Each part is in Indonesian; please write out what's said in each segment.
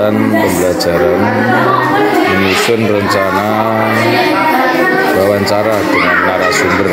kegiatan pembelajaran menyusun rencana wawancara dengan narasumber.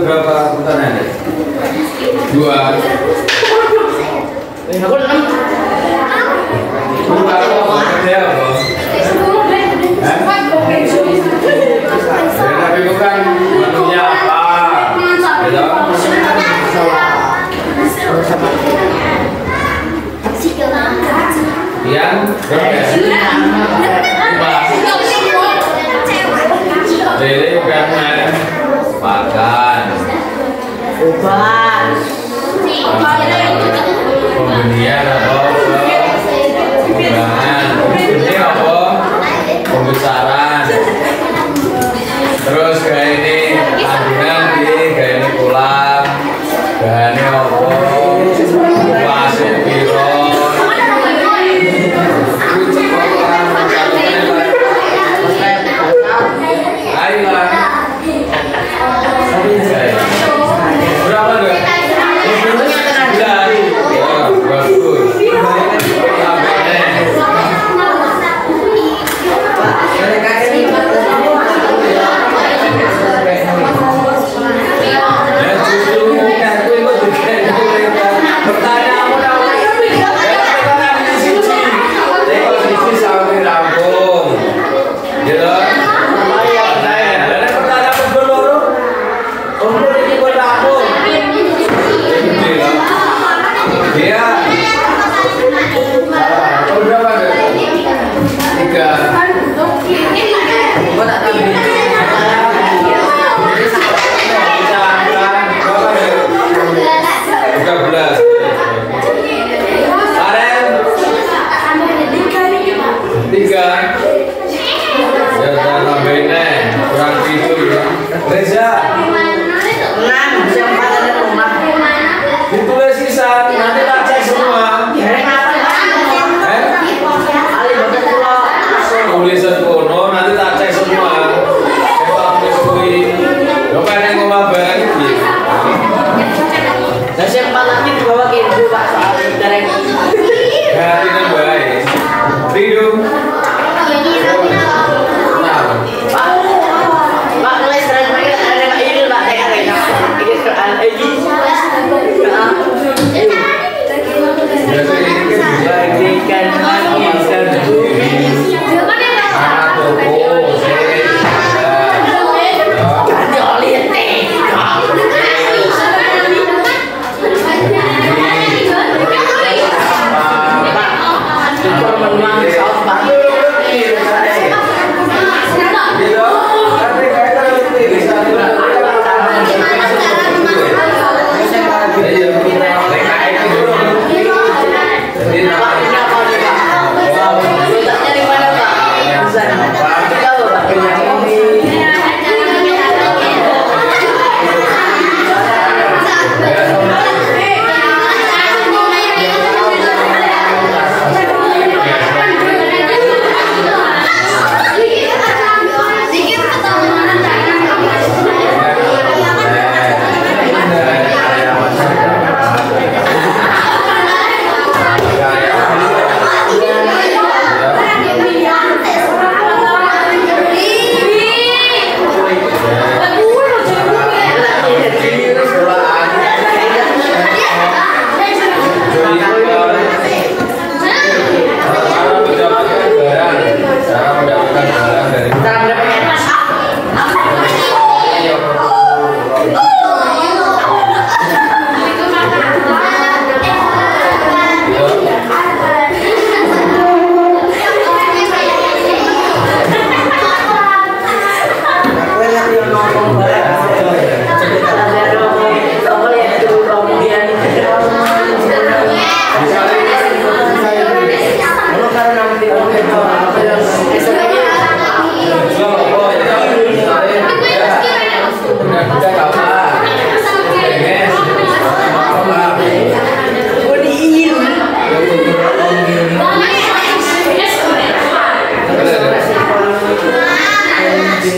Berapa pertanyaan? 2. Tapi bukan manusia apa? Yang Lele bukan makan. Obat. Pembelian atau pengembangan. Ini apa? Pembesaran. Terus kayak ini kandungan kayak ini pulang. Bahannya apa? Pasir piro. Berapa tuh? Bagus. Ditulis sisa, nanti tak cek semua. Tulisan kono, nanti tak cek semua.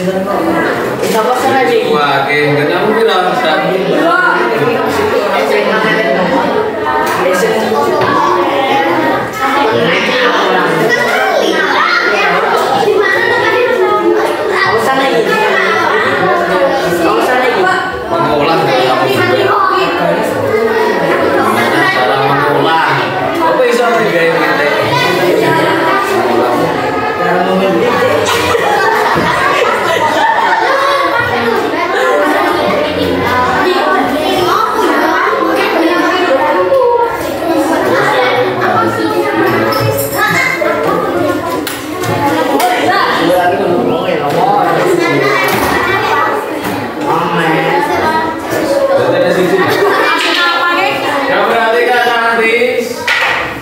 Wah, kayak kamu bilang mengolah cara mengolah apa bisa digawe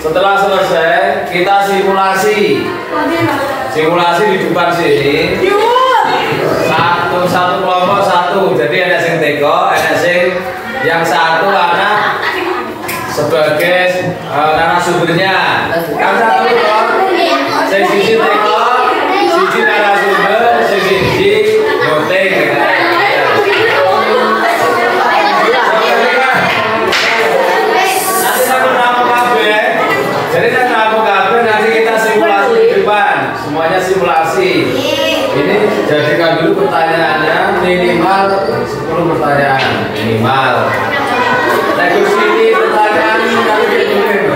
setelah selesai kita simulasi di depan sini satu kelompok satu, jadi ada yang teko, ada yang satu anak sebagai narasumbernya kan satu kok sisi teko sisi narasumber sisi voting. Jadi kan kamu nanti kita simulasi di depan, semuanya simulasi. Ini jadikan dulu pertanyaannya minimal 10 pertanyaan minimal. Terus ini pertanyaan kali ini.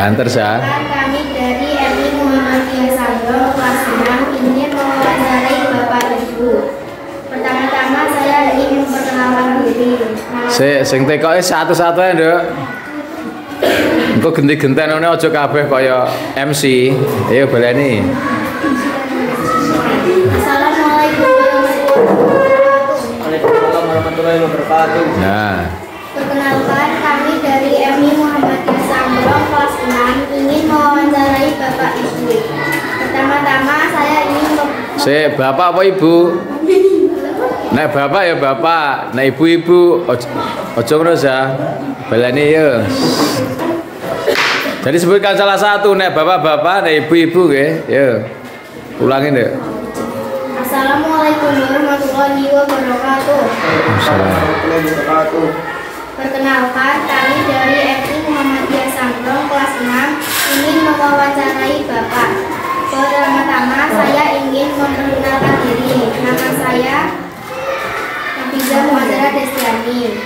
Banter sah. Kami dari MI Muhammadiyah Sanggong kelas 6 ingin mewawancarai Bapak Ibu. Pertama-tama saya ingin memperkenalkan diri. Sing tekoke satu-satu ya, Nduk. Engko genti-genten ngene aja kabeh kaya MC. Ayo baleni. Assalamualaikum warahmatullahi wabarakatuh. Nah, Perkenalkan, kami dari MI Muhammadiyah Sanggong kelas 6 ingin mewawancarai Bapak Ibu. Pertama-tama saya ingin bapak apa ibu? Nek bapak ya bapak, nek ibu-ibu ojo ngono ya. Baleni ya. Jadi sebutkan salah satu, nek bapak-bapak, nek ibu-ibu nggih. Ya. Ulangin deh. Assalamualaikum warahmatullahi wabarakatuh. Perkenalkan, kami dari MI Muhammadiyah Sanggong kelas 6 ingin mewawancarai Bapak. Pertama-tama saya ingin memperkenalkan diri. Nama saya Nafisa Muhajirah Destiani.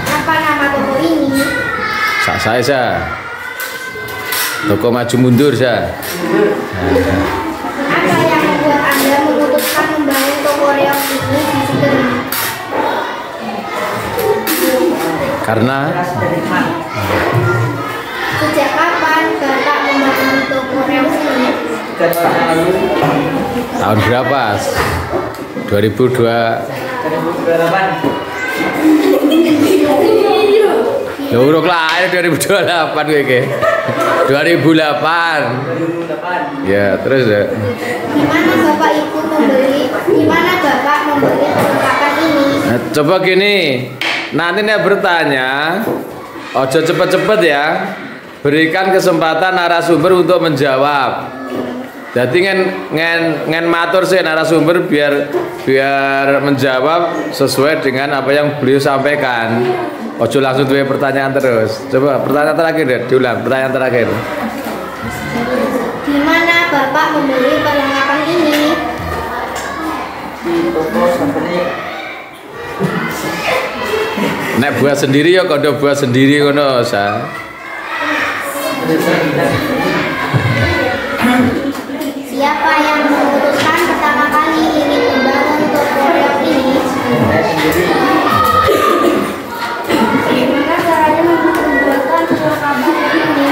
Apa nama toko ini? Saya. Toko maju mundur saya. Apa yang membuat Anda memutuskan membangun toko reok ini di Sugeng? Karena Sejak kapan Bapak membangun toko reok ini? tahun berapa? 2002. 2008. Ya uruk lahir 2028 kowe iki. 2008. Ya, terus ya. Gimana Bapak membeli perlengkapan ini? Nah, coba gini. Nanti nek bertanya, ojo cepet-cepet ya. Berikan kesempatan narasumber untuk menjawab. Jadi ngen matur sih narasumber biar menjawab sesuai dengan apa yang beliau sampaikan. Ojo langsung tuh pertanyaan terus. Coba pertanyaan terakhir deh, diulang pertanyaan terakhir. Di mana Bapak membeli perlengkapan ini? Nek buat sendiri ya kondo buat sendiri ngono sa. Siapa yang memutuskan pertama kali ingin membangun toko reok ini? Bagaimana caranya membuatkan perlengkapan ini?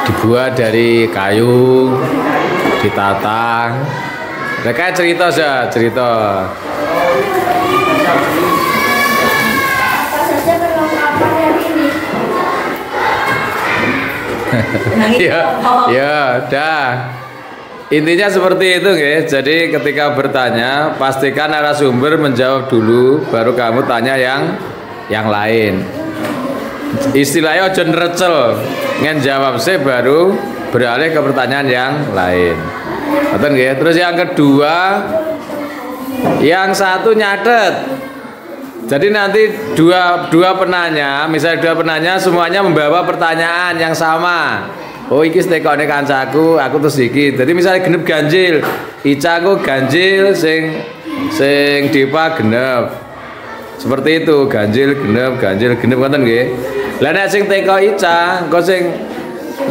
Dibuat dari kayu, ditata. Mereka cerita saja, cerita. Apa saja perlengkapan hari ini? Ya, dah. Intinya seperti itu, guys. Jadi ketika bertanya, pastikan narasumber menjawab dulu, baru kamu tanya yang lain. Istilahnya ojo nrecel, ngen jawab sih baru beralih ke pertanyaan yang lain. Betul nggih? Terus yang kedua, yang satu nyatet. Jadi nanti dua penanya, misalnya dua penanya semuanya membawa pertanyaan yang sama. Oh iki tekone kancaku, aku terus iki. Jadi misalnya genep ganjil, Ica aku ganjil, sing Dipa genep. Seperti itu, ganjil genep ngoten nggih. Lah nek sing teko Ica, engko sing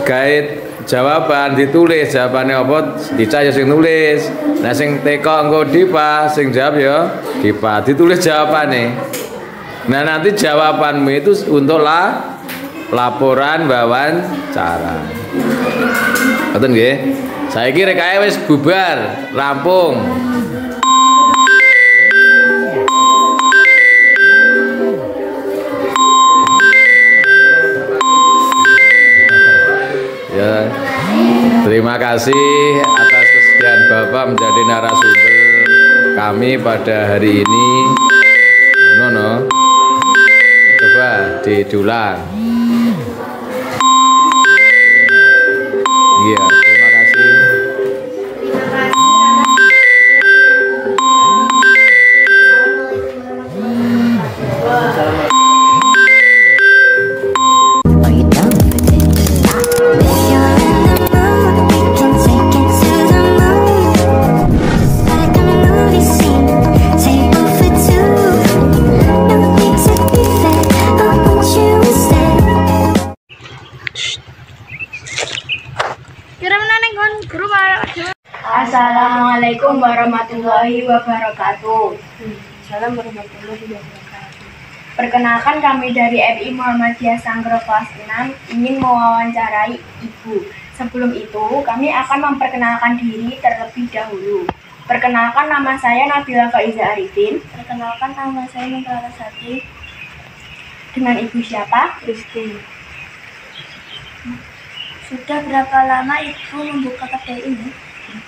gawe jawaban ditulis jawabannya apa, Ica ya sing nulis. Nah sing teko engko Dipa, sing jawab ya Dipa, ditulis jawabannya. Nah nanti jawabanmu itu untuk laporan wawancara. Ngoten nggih. Saiki rekae wis bubar, rampung. Ya. Terima kasih atas kesediaan Bapak menjadi narasumber kami pada hari ini. No. Coba diulang. Iya, terima kasih. Assalamualaikum warahmatullahi wabarakatuh. Salam warahmatullahi wabarakatuh. Perkenalkan kami dari MI Muhammadiyah Sanggro kelas 6 ingin mewawancarai Ibu. Sebelum itu, kami akan memperkenalkan diri terlebih dahulu. Perkenalkan, nama saya Nabila Faiza Arifin. Perkenalkan, nama saya Nurul Sati. Dengan Ibu siapa? Rizky. Sudah berapa lama Ibu membuka kedai ini?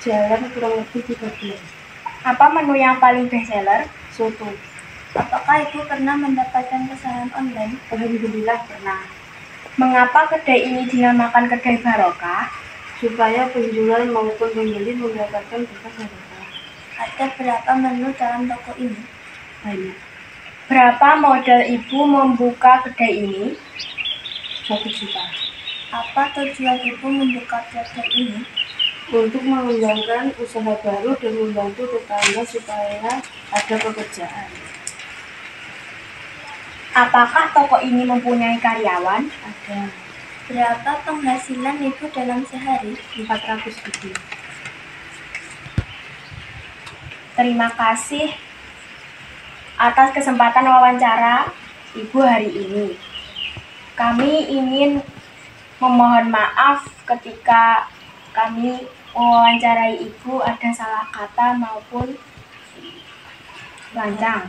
Jalan kurang lebih 3 bulan. Apa menu yang paling best seller? Soto. Apakah Ibu pernah mendapatkan pesanan online? Alhamdulillah pernah. Mengapa kedai ini dinamakan kedai barokah? Supaya penjual maupun pembeli mendapatkan berkah barokah. Ada berapa menu dalam toko ini? Banyak. Berapa modal Ibu membuka kedai ini? 1 juta. Apa tujuan Ibu membuka kedai ini? Untuk mengembangkan usaha baru dan membantu tetangga supaya ada pekerjaan. Apakah toko ini mempunyai karyawan? Ada. Berapa penghasilan Ibu dalam sehari? 400 ribu. Terima kasih atas kesempatan wawancara Ibu hari ini. Kami ingin memohon maaf ketika kami mewawancarai Ibu ada salah kata maupun lancang.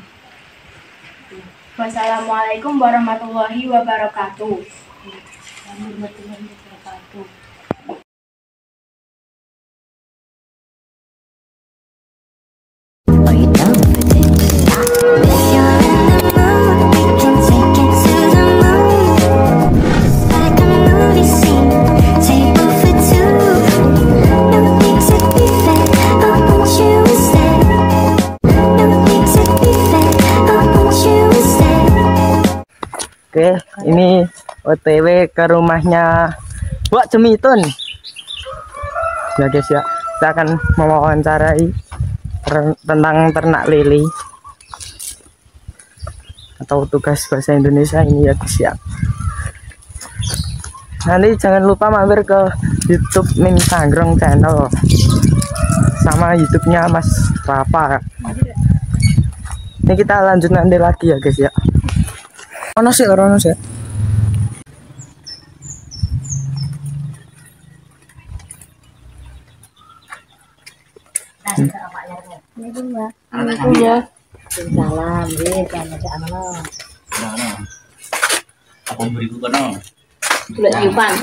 Wassalamualaikum warahmatullahi wabarakatuh. Warahmatullahi wabarakatuh. Oke, ini OTW ke rumahnya Wak Cemitun. Ya guys ya, kita akan mewawancarai tentang ternak lele atau tugas bahasa Indonesia ini ya guys ya. Nanti jangan lupa mampir ke YouTube Mim Sanggrong channel sama YouTube-nya Mas Papa. Ini kita lanjut nanti lagi ya guys ya. Ono sih. Salam, nggih, kanca-kanca. Apa beriku kono? Golek yupan.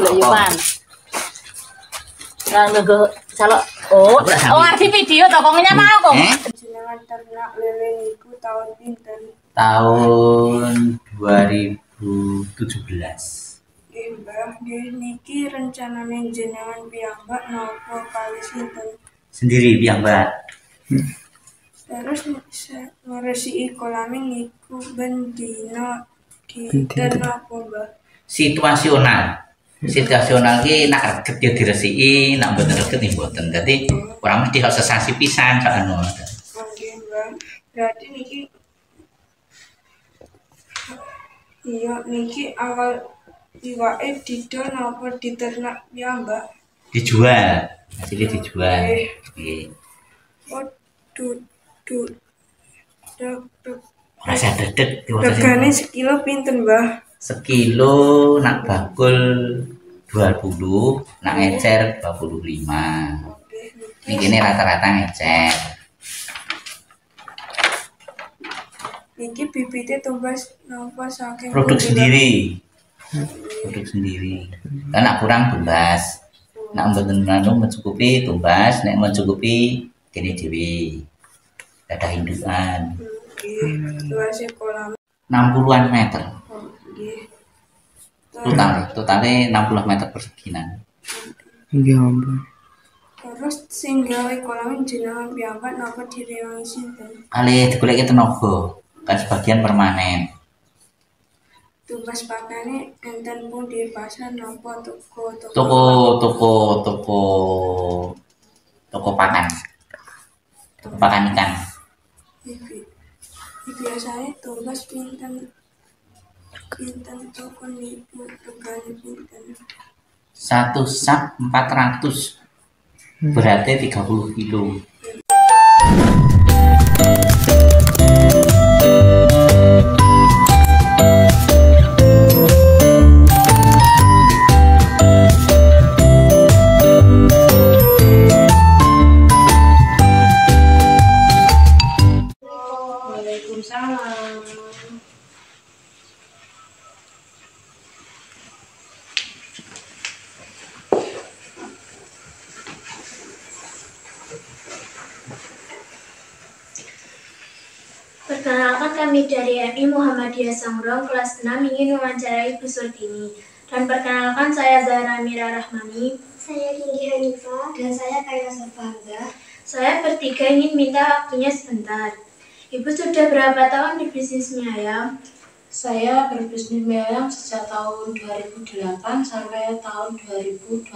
Lah nggo salok. Oh, arti video to kok mau kok. Jenengan ternak lele niku tahun pinten? Tahun 2017. Nggih, Mbah. Nggih niki rencanane jenengan piyambak napa kali sinten? Sendiri piyambak. Terus ngresiki kolame niku ben dina dinten napa, Mbah? Situasional ki nak reget ya diresiki, nak mboten reget ya mboten. Dadi ora mesti kok sesasi pisan sak anu. Nggih, Mbah. Berarti niki niki awal iwake didol napa diternak piyambak? Dijual. Hasilnya dijual. Nggih. Oh, Rasa dedek regane sekilo pinten, Mbah? sekilo nak bakul 20, nak ngecer 25. Ini rata-rata ngecer. Niki bibitnya tumbas napa saking Produk sendiri. Kan nak kurang tumbas. Nak mboten anu mencukupi tumbas, nek mencukupi kene dhewe. Ada indukan. Luasnya kolam. 60-an meter. Nggih. Totalnya 60 meter persegian. Ya ampun. Terus sing gawe kolam jenengan piyambak napa direwangi sinten? Kali digoleki tenaga, kan sebagian permanen. Tumbas pakane enten pun di pasar napa toko Toko pakan. Toko pakan ikan. Biasanya tumbas pinten toko niku regane pinten? 1 sak 400. Beratnya 30 kilo. Waalaikumsalam. Perkenalkan, kami dari MI Muhammadiyah Sangrong kelas 6 ingin mewawancarai Bu Surtini. Dan perkenalkan, saya Zahra Mira Rahmani. Saya Tinggi Hanifah. Dan saya Kaira Sarfahza. Saya bertiga ingin minta waktunya sebentar. Ibu sudah berapa tahun di bisnis mie ayam? Saya berbisnis mie ayam sejak tahun 2008 sampai tahun 2024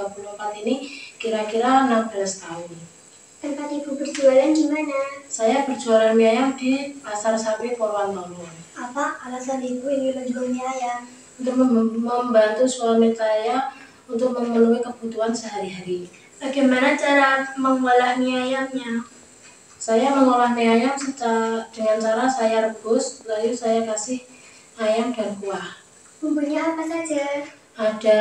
ini kira-kira 16 tahun. Tempat Ibu berjualan di mana? Saya berjualan mie ayam di Pasar Sapi Purwantono. Apa alasan Ibu ingin menjual mie ayam? Untuk membantu suami saya untuk memenuhi kebutuhan sehari-hari. Bagaimana cara mengolah mie ayamnya? Saya mengolah mie ayam dengan cara saya rebus, lalu saya kasih ayam dan kuah. Bumbunya apa saja? Ada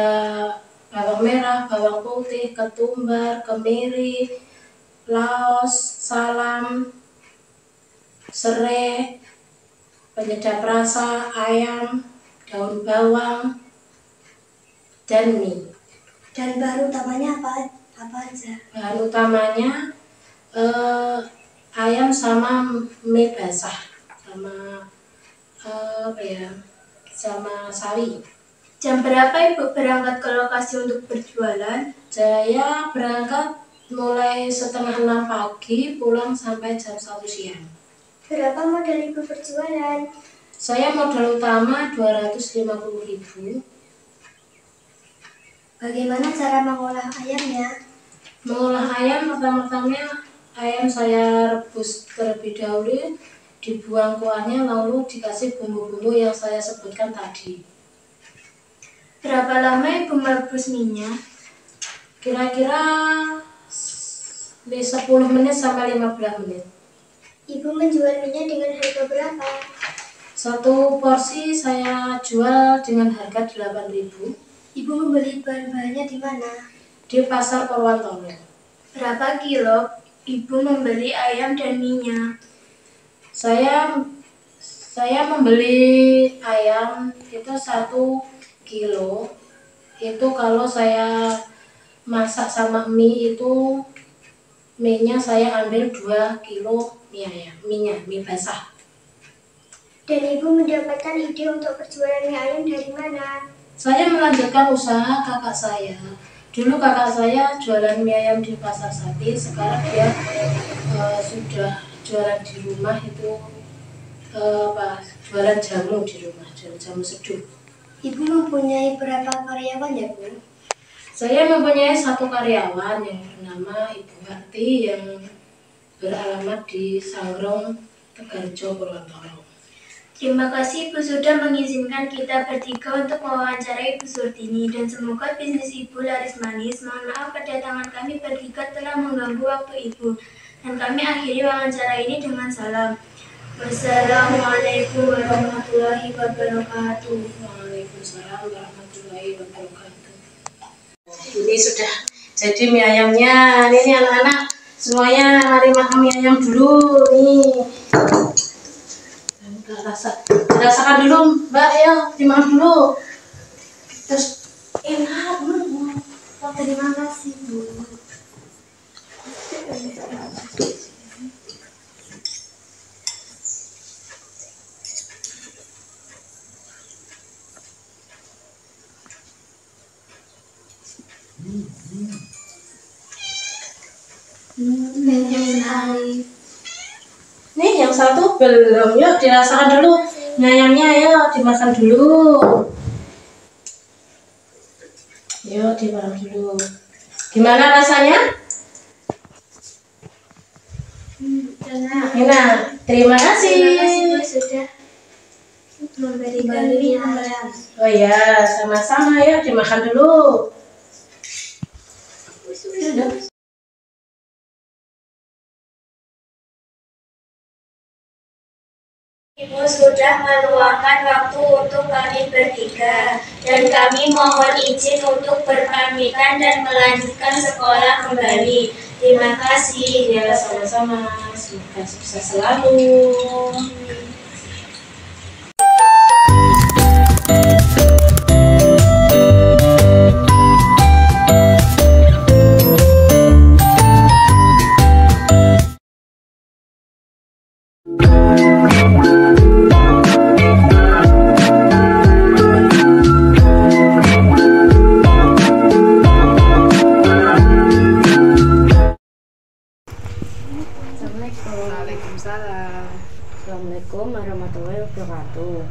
bawang merah, bawang putih, ketumbar, kemiri, laos, salam, serai, penyedap rasa, ayam, daun bawang, dan mie. Dan bahan utamanya apa aja? Bahan utamanya ayam sama mie basah, sama sama sawi. Jam berapa Ibu berangkat ke lokasi untuk berjualan? Saya berangkat mulai setengah 6 pagi, pulang sampai jam 1 siang. Berapa modal Ibu berjualan? Saya modal utama 250.000. Bagaimana cara mengolah ayamnya? Mengolah ayam pertama-tama ayam saya rebus terlebih dahulu, dibuang kuahnya, lalu dikasih bumbu-bumbu yang saya sebutkan tadi. Berapa lama Ibu merebus minyak? Kira-kira 10 menit sampai 15 menit. Ibu menjual minyak dengan harga berapa? Satu porsi saya jual dengan harga 8.000. Ibu membeli bahan-bahannya di mana? Di Pasar Purwantono. Berapa kilo Ibu membeli ayam dan minyak. Saya membeli ayam itu 1 kilo. Itu kalau saya masak sama mie itu mie-nya saya ambil 2 kilo mie basah. Dan Ibu mendapatkan ide untuk berjualan mie ayam dari mana? Saya melanjutkan usaha kakak saya. Dulu kakak saya jualan mie ayam di Pasar Sapi, sekarang dia sudah jualan di rumah itu jualan jamu di rumah, jamu seduh. Ibu mempunyai berapa karyawan ya, Bu? Saya mempunyai 1 karyawan yang bernama Ibu Harti yang beralamat di Sanggrong, Tegarjo, Purwontoro. Terima kasih Ibu sudah mengizinkan kita bertiga untuk mewawancarai Ibu Surtini dan semoga bisnis Ibu laris manis. Mohon maaf kedatangan kami bertiga telah mengganggu waktu Ibu. Dan kami akhiri wawancara ini dengan salam. Wassalamualaikum warahmatullahi wabarakatuh. Waalaikumsalam warahmatullahi wabarakatuh. Ini sudah jadi mie ayamnya. Ini anak-anak semuanya mari makan mie ayam dulu nih. Rasakan dulu Mbak, ya dimakan dulu. Terus enak Bu. Terima kasih Bu. Nih yang satu belum, yuk dirasakan dulu ayamnya, yuk dimakan dulu. Yuk dimakan dulu. Gimana rasanya? Enak. Terima kasih. Sudah memberikan mie ayam. Oh ya, sama-sama, yuk dimakan dulu. Ibu sudah meluangkan waktu untuk kami bertiga dan kami mohon izin untuk berpamitan dan melanjutkan sekolah kembali. Terima kasih. Ya, sama-sama. Semoga sukses selalu. Assalamualaikum warahmatullahi wabarakatuh.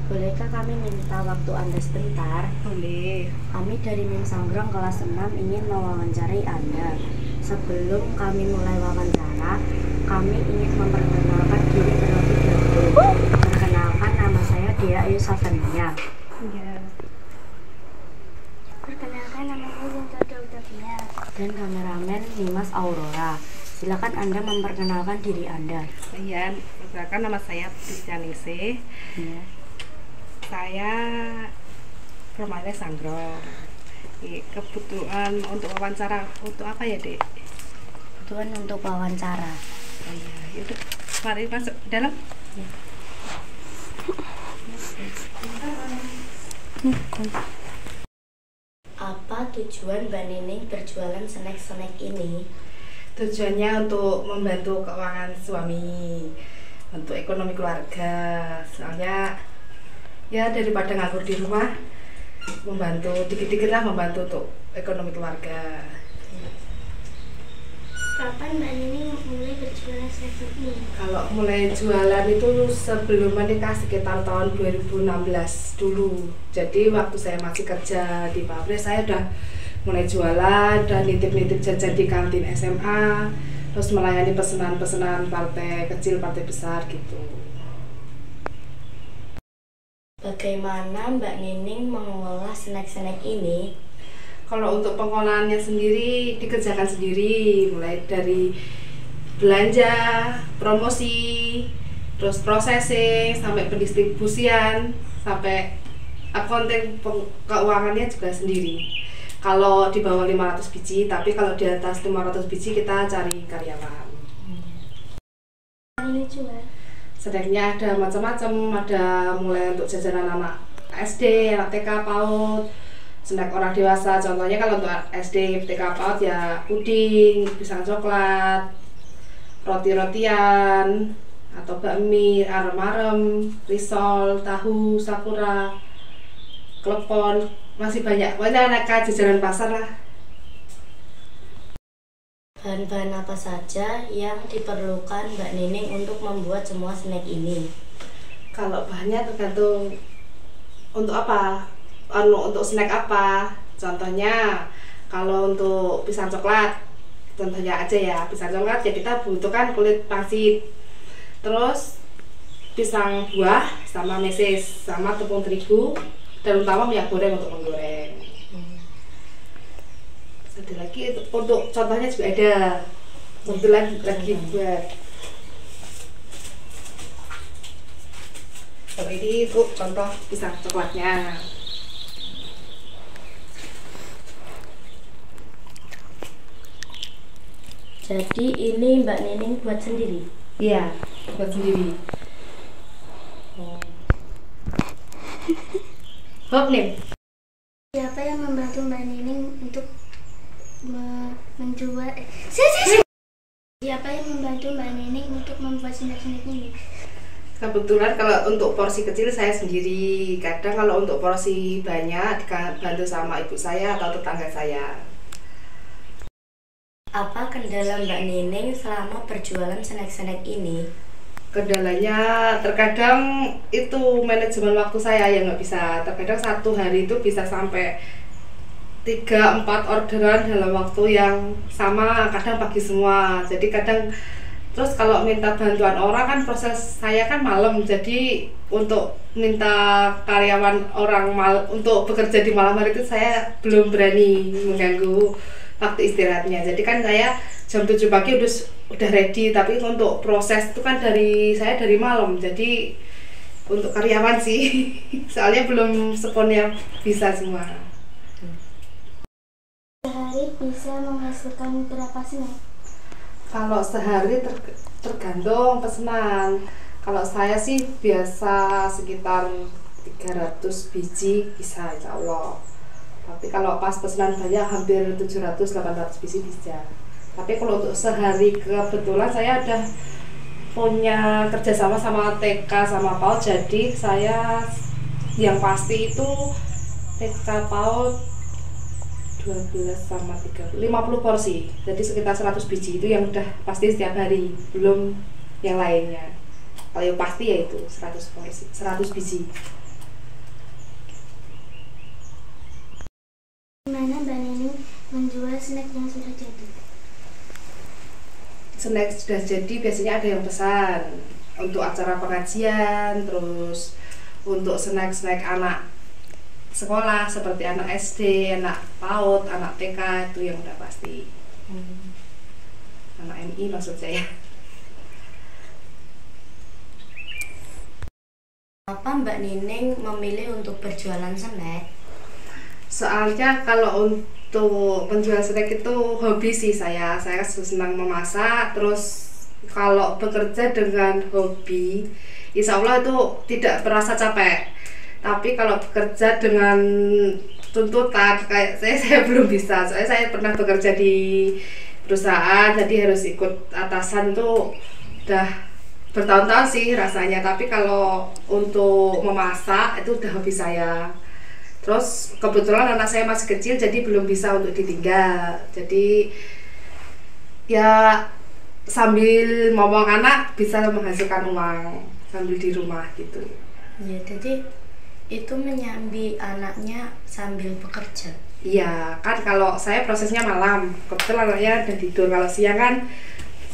Bolehkah kami minta waktu Anda sebentar? Boleh. Kami dari MIM Sanggrong kelas 6 ingin mewawancarai Anda. Sebelum kami mulai wawancara, kami ingin memperkenalkan diri terlebih dahulu. Perkenalkan, nama saya Dia Ayu Safania. Ya. Perkenalkan, nama saya Zinta Daudavia. Dan kameramen Nimas Aurora. Silakan Anda memperkenalkan diri Anda. Iya, perkenalkan nama saya Priscianise. Ya. Saya Permainan Sanggrong. Kebutuhan untuk wawancara untuk apa ya, Dek? Kebutuhan untuk wawancara. Oh iya, yaudah. Mari masuk ke dalam. Ya. Apa tujuan Mbak Nining berjualan snack-snack ini? Tujuannya untuk membantu keuangan suami, untuk ekonomi keluarga. Soalnya ya daripada nganggur di rumah, membantu dikit-dikit lah, membantu untuk ekonomi keluarga. Kapan Mbak Nining mulai berjualan snack ini? Kalau mulai jualan itu sebelum menikah sekitar tahun 2016 dulu. Jadi waktu saya masih kerja di pabrik, saya udah mulai jualan dan nitip-nitip jajan di kantin SMA, terus melayani pesanan-pesanan partai kecil, partai besar gitu. Bagaimana Mbak Nining mengolah snack-snack ini? Kalau untuk pengolahannya sendiri dikerjakan sendiri, mulai dari belanja, promosi, terus processing, sampai pendistribusian, sampai akunting keuangannya juga sendiri. Kalau di bawah 500 biji, tapi kalau di atas 500 biji kita cari karyawan. Ini jual. Snacknya ada macam-macam, ada mulai untuk jajanan anak SD, anak TK, PAUD, snack orang dewasa. Contohnya kalau untuk SD, TK, PAUD ya puding, pisang coklat, roti-rotian, atau bakmi, arem-arem, risol, tahu, sakura, klepon, masih banyak. Pokoknya aneka jajanan pasar lah. Bahan-bahan apa saja yang diperlukan Mbak Nining untuk membuat semua snack ini? Kalau bahannya tergantung untuk apa, untuk snack apa. Contohnya kalau untuk pisang coklat, contohnya aja ya, pisang coklat ya kita butuhkan kulit pangsit, terus pisang buah sama meses, sama tepung terigu, dan utama minyak goreng untuk menggoreng. Ada lagi untuk contohnya juga ada, kebetulan lagi buat. Ini itu contoh pisang coklatnya. Jadi ini Mbak Nining buat sendiri? Iya, buat sendiri. Hop nih. Siapa yang membantu Mbak Nining untuk menjual? Siapa yang membantu Mbak Nining untuk membuat snack-snack ini? Kebetulan kalau untuk porsi kecil saya sendiri. Kadang kalau untuk porsi banyak dibantu sama ibu saya atau tetangga saya. Apa kendala Mbak Nining selama berjualan snack-snack ini? Kendalanya terkadang itu manajemen waktu saya yang nggak bisa. Terkadang satu hari itu bisa sampai 3-4 orderan dalam waktu yang sama, kadang pagi semua. Jadi kadang terus kalau minta bantuan orang kan proses saya kan malam, jadi untuk minta karyawan orang untuk bekerja di malam hari itu saya belum berani mengganggu waktu istirahatnya. Jadi kan saya jam 7 pagi udah ready, tapi untuk proses itu kan saya dari malam. Jadi untuk karyawan sih soalnya belum sepenuhnya bisa semua. Sehari bisa menghasilkan berapa snack? Kalau sehari tergantung pesanan. Kalau saya sih biasa sekitar 300 biji bisa, insya Allah. Tapi kalau pas pesanan banyak hampir 700-800 biji bisa. Tapi kalau untuk sehari kebetulan saya ada punya kerjasama sama TK sama PAUD, jadi saya yang pasti itu TK PAUD 12 sama 30, 50 porsi, jadi sekitar 100 biji itu yang udah pasti setiap hari, belum yang lainnya. Kalau yang pasti ya itu 100 porsi, 100 biji. Gimana Mbak Nining menjual snack yang sudah jadi? Snack sudah jadi biasanya ada yang pesan untuk acara pengajian, terus untuk snack-snack anak sekolah seperti anak SD, anak PAUD, anak TK itu yang udah pasti. Anak MI maksud saya. Apa Mbak Nining memilih untuk berjualan snack? Soalnya kalau untuk penjual snack itu hobi sih saya senang memasak. Terus kalau bekerja dengan hobi, insya Allah itu tidak berasa capek. Tapi kalau bekerja dengan tuntutan kayak saya belum bisa. Soalnya saya pernah bekerja di perusahaan, jadi harus ikut atasan itu udah bertahun-tahun sih rasanya. Tapi kalau untuk memasak itu udah hobi saya. Terus kebetulan anak saya masih kecil, jadi belum bisa untuk ditinggal. Jadi ya sambil ngomong anak bisa menghasilkan uang sambil di rumah gitu. Ya, jadi itu menyambi anaknya sambil bekerja. Iya, kan kalau saya prosesnya malam, kebetulan anaknya udah tidur. Kalau siang kan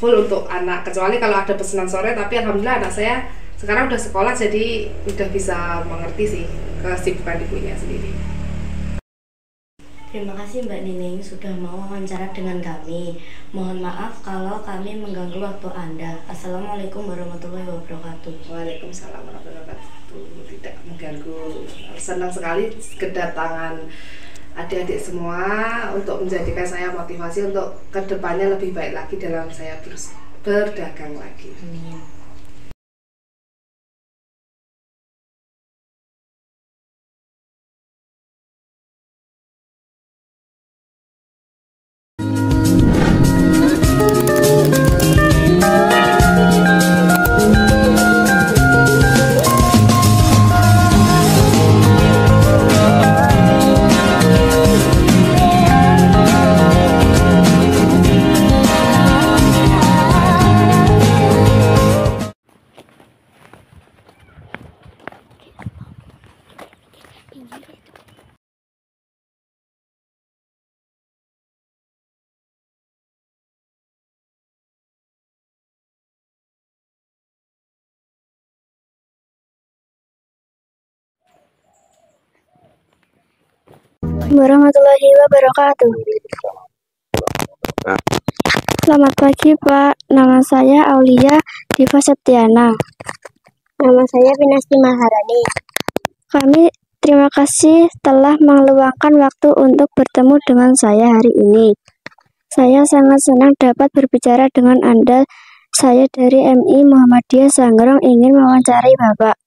full untuk anak, kecuali kalau ada pesanan sore. Tapi alhamdulillah anak saya sekarang udah sekolah, jadi udah bisa mengerti sih kesibukan ibunya sendiri. Terima kasih Mbak Nining sudah mau wawancara dengan kami. Mohon maaf kalau kami mengganggu waktu Anda. Assalamualaikum warahmatullahi wabarakatuh. Waalaikumsalam warahmatullahi wabarakatuh. Tidak mengganggu. Senang sekali kedatangan adik-adik semua untuk menjadikan saya motivasi untuk kedepannya lebih baik lagi dalam saya berdagang lagi. Amin. Warahmatullahi wabarakatuh. Selamat pagi Pak, nama saya Aulia Diva Septiana. Nama saya Pinasti Maharani. Kami terima kasih telah meluangkan waktu untuk bertemu dengan saya hari ini. Saya sangat senang dapat berbicara dengan Anda. Saya dari MI Muhammadiyah Sanggrong ingin mewawancarai Bapak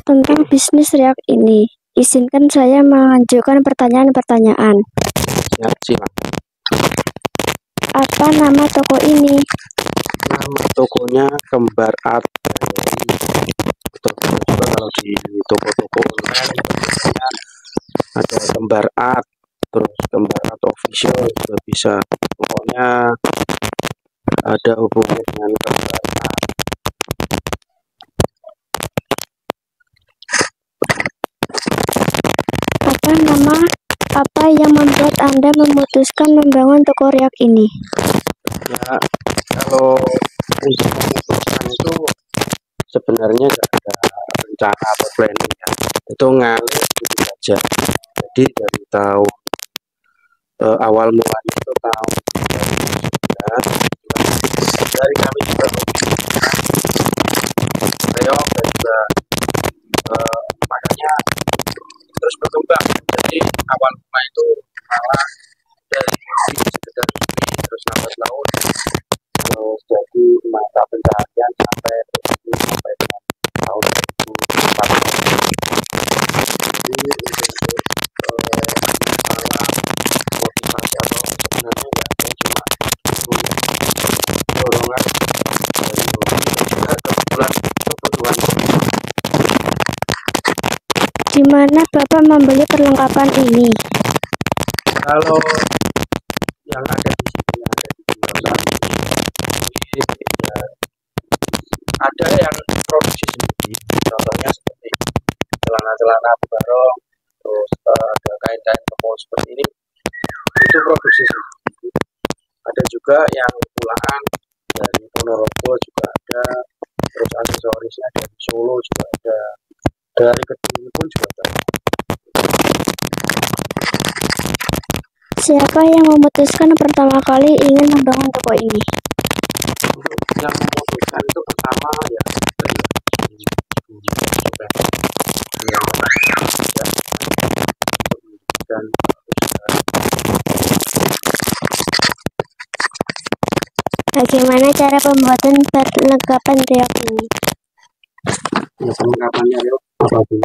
tentang bisnis riak ini. Izinkan saya mengajukan pertanyaan-pertanyaan. Apa nama toko ini? Nama tokonya Kembar Art. Juga kalau di toko-toko online ada Kembar Art, terus Kembar Art Official juga bisa. Pokoknya ada hubungannya dengan Kembar Art. Apa yang membuat Anda memutuskan membangun toko riak ini? Ya, kalau untuk memutuskan itu sebenarnya nggak ada rencana atau planning ya. Itu ngalir gitu saja. Jadi dari tahun awal mulanya itu tahun 2019 dari kami juga reok dan juga makanya terus berkembang. Jadi awal mulai itu malah dari sekedar ini terus lambat laun terus jadi mata pencaharian sampai dengan tahun 2014. Jadi masalah motivasi atau sebenarnya ya saya cuma dorongan dari kebetulan Di mana Bapak membeli perlengkapan ini? kalau yang ada di sini saat ini ya, ada yang produksi sendiri, contohnya seperti celana-celana barong, terus ada kain-kain kemul seperti ini, itu produksi sendiri. Ada juga yang pulaan dari Ponorogo juga ada, terus aksesorisnya dari Solo juga ada, dari Kediri pun juga ada. Siapa yang memutuskan pertama kali ingin membangun toko ini? Untuk yang memutuskan itu pertama ya dan Bagaimana cara pembuatan perlengkapan riak ini? ya perlengkapannya itu apa sih?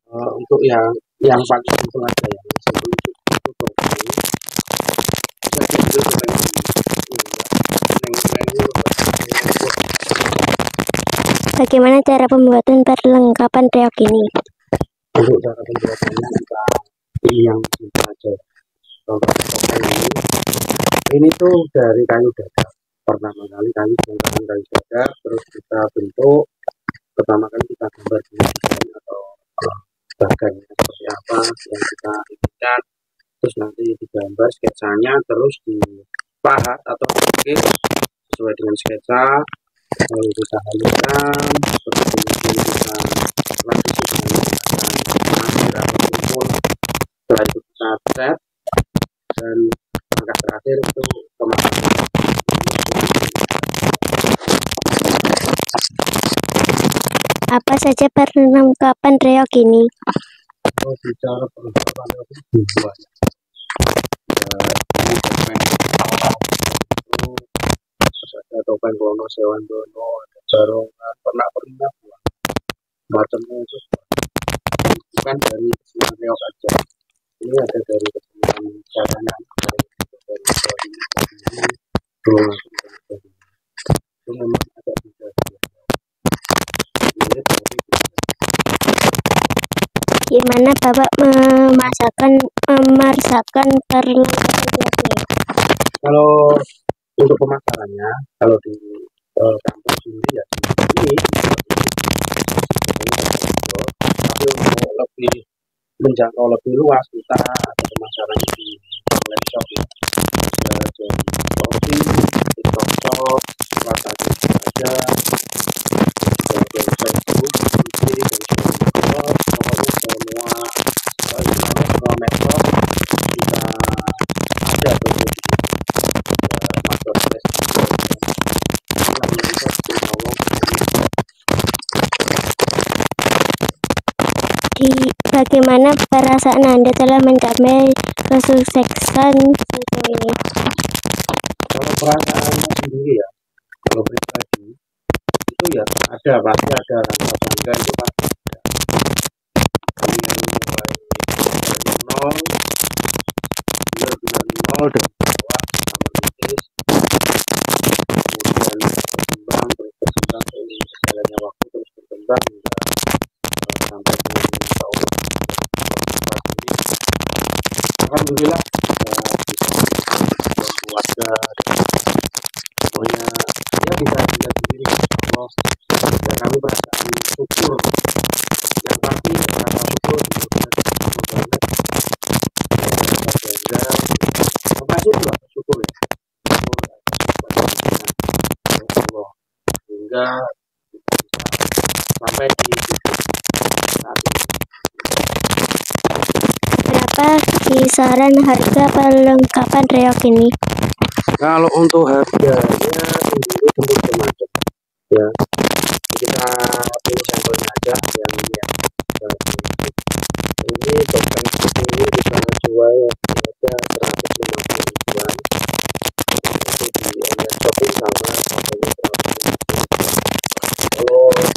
Kalau untuk yang paling simpel aja ya, simpel itu Bagaimana cara pembuatan perlengkapan riak ini? untuk cara pembuatannya kita yang simpel aja. Ini tuh dari kayu dadar. Pertama kali kami menggunakan kayu dadar, terus kita bentuk. Pertama kali kita gambar dengan desain atau bagannya seperti apa yang kita inginkan. Terus nanti digambar sketsanya, terus dipahat atau diukir sesuai dengan sketsa. Lalu kita haluskan, terus kemudian kita lapisi dengan pasir atau kumpul. Setelah itu kita cat dan langkah terakhir itu pemasangan. Apa saja perlengkapan riak ini? kalau bicara perlengkapan itu banyak. Ini topeng itu, terus ada topeng Klono Sewandono, ada barongan, pernah macamnya itu bukan dari kesenian reok aja. Ini ada dari kesenian jalanan, dari itu memang agak beda. Gimana Bapak memasakkan perlengkapan silatnya? Kalau untuk pemasarannya, kalau di kampung sendiri ya ini, tapi untuk lebih menjangkau lebih luas kita ada pemasarannya di online shop ya. Jadi Shopee, TikTok Shop, WhatsApp aja, dan Facebook, YouTube, dan pokoknya semua medsos kita ada tuh marketplace. Bagaimana perasaan Anda telah mencapai kesuksesan sejauh ini? Kalau perasaan sendiri ya, kalau pribadi itu ya ada, pasti ada rasa bangga itu pasti ada. Yang mulai dari nol, benar-benar nol dari bawah sama merintis, kemudian berkembang seiring berjalannya waktu terus berkembang hingga sampai dengan tahun ini. Alhamdulillah keluarga, pokoknya ya bisa dilihat sendiri Allah. Dan kami perasaan syukur, yang pasti rasa syukur benar-benar syukur banget. Makasih juga syukur ya, Allah hingga sampai di saat ini. Berapa kisaran harga perlengkapan reok ini? Kalau untuk harganya sendiri tentu bermacam ya. Kita pilih sampelnya aja yang ini ya. Ini topeng ini kita jual harga 150 ribuan. Itu di online shopping sama sampelnya 150 ribuan.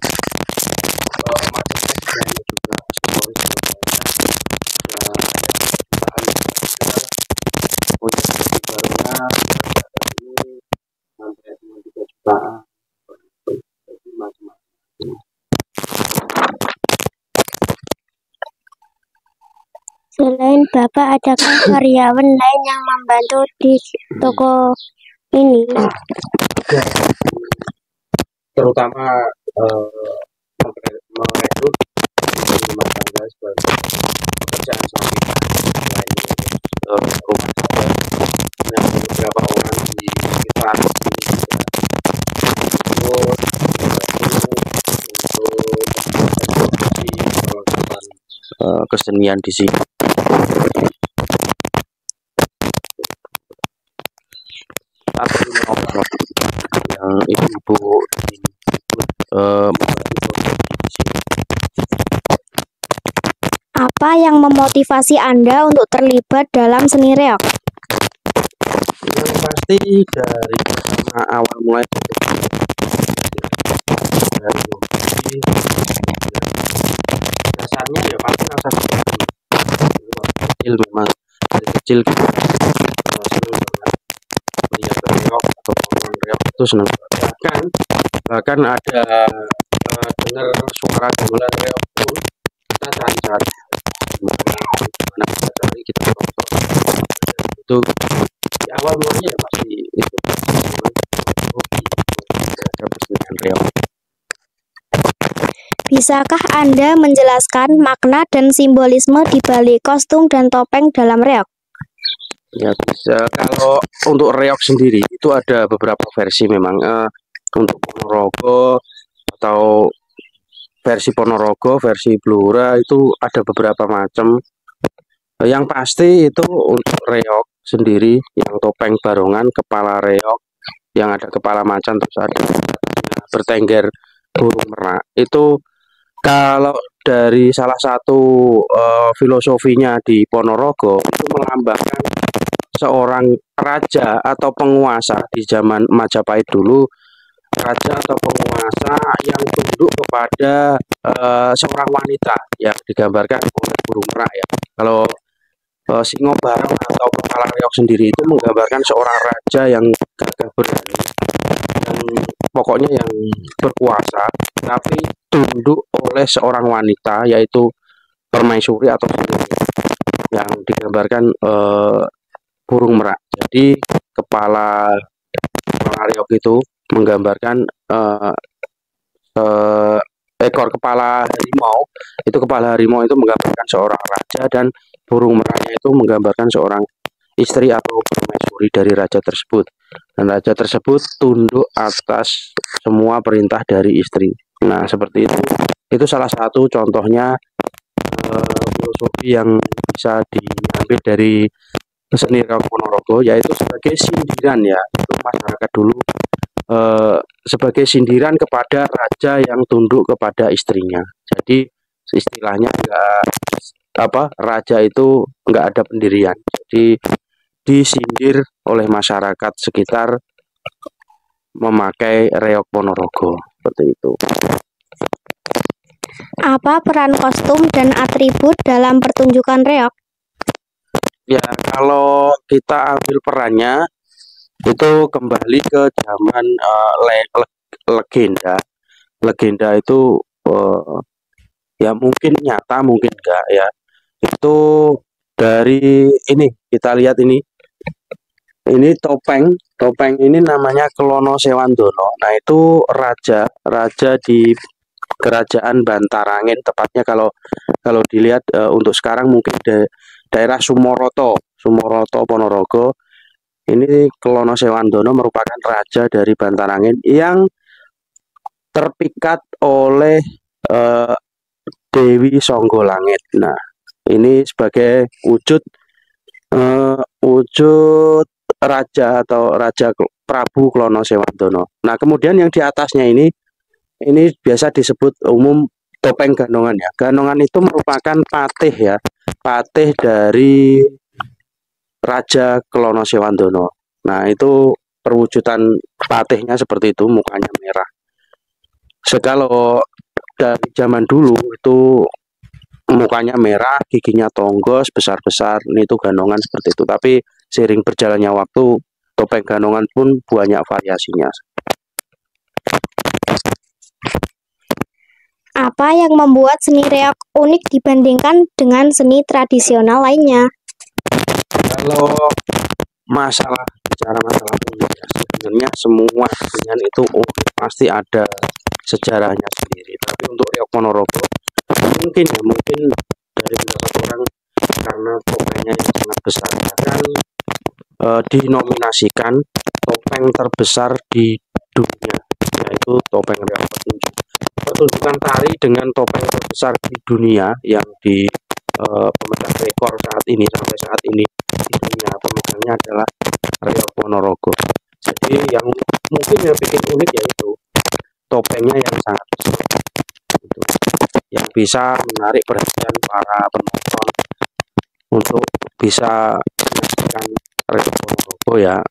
Kalau macamnya desainnya juga aksesoris Selain Bapak, adakah karyawan lain yang membantu di toko ini? ya, terutama merekrut rumah tangga sebagai pekerjaan sampingan selain rumah tangga yang beberapa orang di sekitar sini untuk kesenian di sini. Aku punya orang yang ibu-ibu Apa yang memotivasi Anda untuk terlibat dalam seni reok? yang pasti dari awal mulai dari hobi, dasarnya ya pasti rasa hobi. Kecil memang dari kecil kita senang banget melihat reok atau nonton reok itu senang banget. Bahkan ada dengar suara gamelan reok pun kita cari-cari gimana kita cari, kita nonton. Itu di awal mulanya ya pasti itu hobi kesenian reok. Bisakah Anda menjelaskan makna dan simbolisme di balik kostum dan topeng dalam reok? Ya bisa. Kalau untuk reok sendiri itu ada beberapa versi memang. Untuk Ponorogo atau versi Ponorogo, versi Blora itu ada beberapa macam. Yang pasti itu untuk reok sendiri, yang topeng barongan, kepala reok, yang ada kepala macan terus ada bertengger burung merak. Itu Kalau dari salah satu filosofinya di Ponorogo itu melambangkan seorang raja atau penguasa di zaman Majapahit dulu, raja atau penguasa yang tunduk kepada seorang wanita yang digambarkan oleh burung merak ya. Kalau Singo Barong atau Kepala Reog sendiri itu menggambarkan seorang raja yang gagah berani dan pokoknya yang berkuasa, tapi tunduk oleh seorang wanita yaitu permaisuri atau sendiri yang digambarkan burung merak. Jadi kepala Reog itu menggambarkan ekor kepala harimau. Itu kepala harimau itu menggambarkan seorang raja dan burung meraknya itu menggambarkan seorang istri atau permaisuri dari raja tersebut. Dan raja tersebut tunduk atas semua perintah dari istri. Nah, seperti itu. Itu salah satu contohnya filosofi yang bisa diambil dari seni Reog Ponorogo, yaitu sebagai sindiran ya untuk masyarakat dulu, sebagai sindiran kepada raja yang tunduk kepada istrinya. Jadi istilahnya raja itu nggak ada pendirian. Jadi disindir oleh masyarakat sekitar memakai Reog Ponorogo seperti itu. Apa peran kostum dan atribut dalam pertunjukan reog? Ya, kalau kita ambil perannya itu kembali ke zaman legenda. Legenda itu ya mungkin nyata, mungkin enggak ya. Itu dari ini kita lihat ini topeng ini namanya Klono Sewandono. Nah, itu raja di kerajaan Bantarangin, tepatnya kalau dilihat untuk sekarang mungkin daerah Sumoroto Ponorogo. Ini Klono Sewandono merupakan raja dari Bantarangin yang terpikat oleh Dewi Songgolangit. Nah, ini sebagai wujud raja atau Raja Prabu Klono Sewandono. Nah, kemudian yang di atasnya ini biasa disebut umum topeng Ganongan ya. Ganongan itu merupakan patih ya, patih dari Raja Klono Sewandono. Nah, itu perwujudan patihnya seperti itu, mukanya merah. Kalau dari zaman dulu itu mukanya merah, giginya tonggos, besar-besar. Ini itu Ganongan seperti itu. Tapi seiring berjalannya waktu, topeng Ganongan pun banyak variasinya. Apa yang membuat seni reog unik dibandingkan dengan seni tradisional lainnya? Kalau bicara masalah unik, sebenarnya semua kesenian itu pasti ada sejarahnya sendiri. Tapi untuk Reog Ponorogo mungkin dari beberapa orang karena topengnya yang sangat besar, bahkan dinominasikan topeng terbesar di dunia, yaitu topeng Reog Pertunjukan tari dengan topeng terbesar di dunia yang di pemegang rekor sampai saat ini di dunia pemegangnya adalah Reog Ponorogo. Jadi yang mungkin yang bikin unik yaitu topengnya yang sangat besar, gitu, yang bisa menarik perhatian para penonton untuk bisa menyaksikan Reog Ponorogo ya.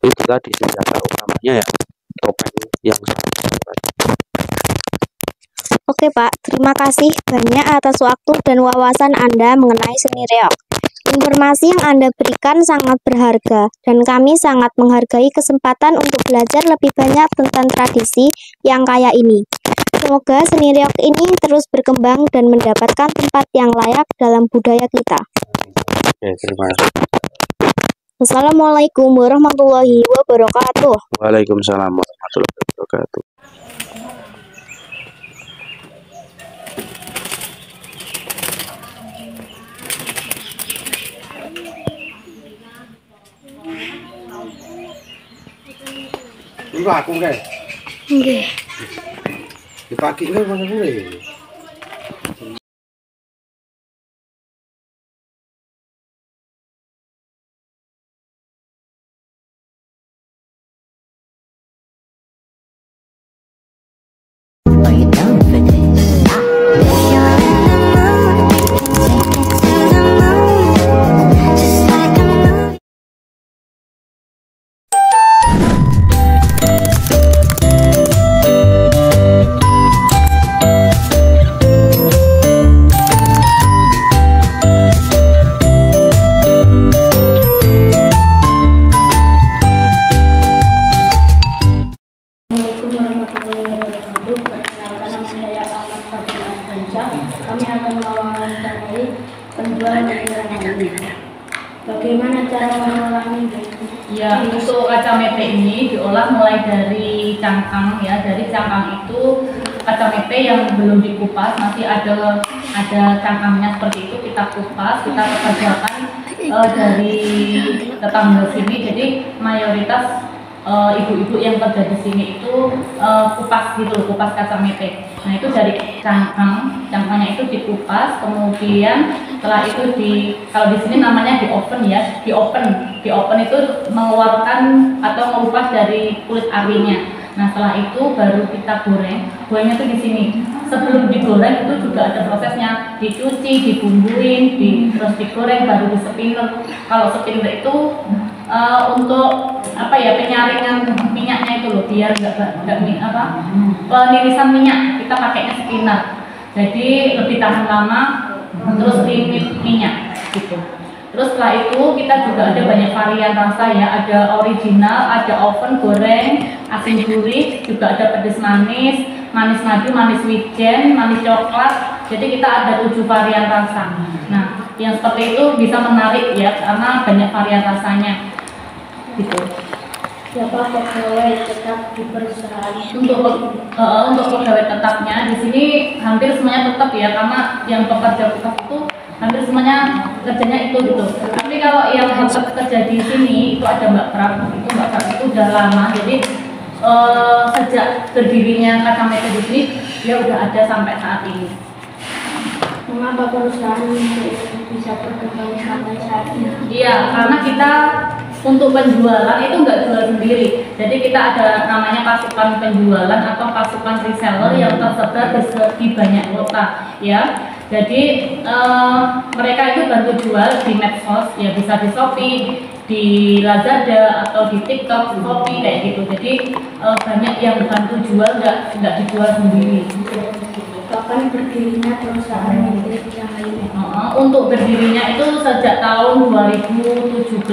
Itu tadi senjata utamanya ya, topeng yang sangat besar. Oke Pak, terima kasih banyak atas waktu dan wawasan Anda mengenai seni reog. Informasi yang Anda berikan sangat berharga dan kami sangat menghargai kesempatan untuk belajar lebih banyak tentang tradisi yang kaya ini. Semoga seni reog ini terus berkembang dan mendapatkan tempat yang layak dalam budaya kita. Oke, terima kasih. Assalamualaikum warahmatullahi wabarakatuh. Waalaikumsalam warahmatullahi wabarakatuh. Ini aku kan? Nggih. Dipakai kan mana boleh? Are you down for this? Kami akan mewawancarai penjual mutiara ini. Bagaimana cara mengolahnya? Ya, untuk kacamete ini diolah mulai dari cangkang ya. Dari cangkang itu kacamete yang belum dikupas masih ada cangkangnya seperti itu, kita kupas, kita pekerjakan dari tetangga sini. Jadi mayoritas ibu-ibu yang kerja di sini itu kupas gitu, kupas kacamete. Nah itu dari cangkangnya itu dikupas, kemudian setelah itu kalau di sini namanya di oven ya, di oven itu mengeluarkan atau mengupas dari kulit arinya. Nah setelah itu baru kita gorengnya itu di sini. Sebelum digoreng itu juga ada prosesnya, dicuci, dibumbuin, terus digoreng, baru di spinner. Kalau spinner itu untuk apa ya, penyaringan minyaknya itu loh, biar nggak penirisan minyak, kita pakainya spinner. Jadi lebih tahan lama, terus limit minyak gitu. Terus setelah itu kita juga ada banyak varian rasa ya, ada original, ada oven, goreng, asin gurih, juga ada pedas manis, manis madu, manis wijen, manis coklat. Jadi kita ada 7 varian rasa. Nah, yang seperti itu bisa menarik ya, karena banyak varian rasanya. Gitu. Siapa pegawai tetap di perusahaan? Untuk pegawai tetapnya di sini hampir semuanya tetap ya, karena yang pekerja tetap itu hampir semuanya kerjanya itu gitu. Tapi kalau yang tetap kerja di sini itu ada Mbak Prab, itu udah lama. Jadi sejak berdirinya kacamete di sini dia udah ada sampai saat ini. Mengapa perusahaan ini bisa berkembang sampai saat ini? Iya, karena kita untuk penjualan itu nggak jual sendiri. Jadi kita ada namanya pasukan penjualan atau pasukan reseller yang tersebar di banyak kota ya. Jadi mereka itu bantu jual di medsos ya, bisa di Shopee, di Lazada atau di TikTok, Shopee kayak gitu. Jadi banyak yang bantu jual, nggak dijual sendiri. Kapan berdirinya perusahaan milik yang lainnya? Untuk berdirinya itu sejak tahun 2017.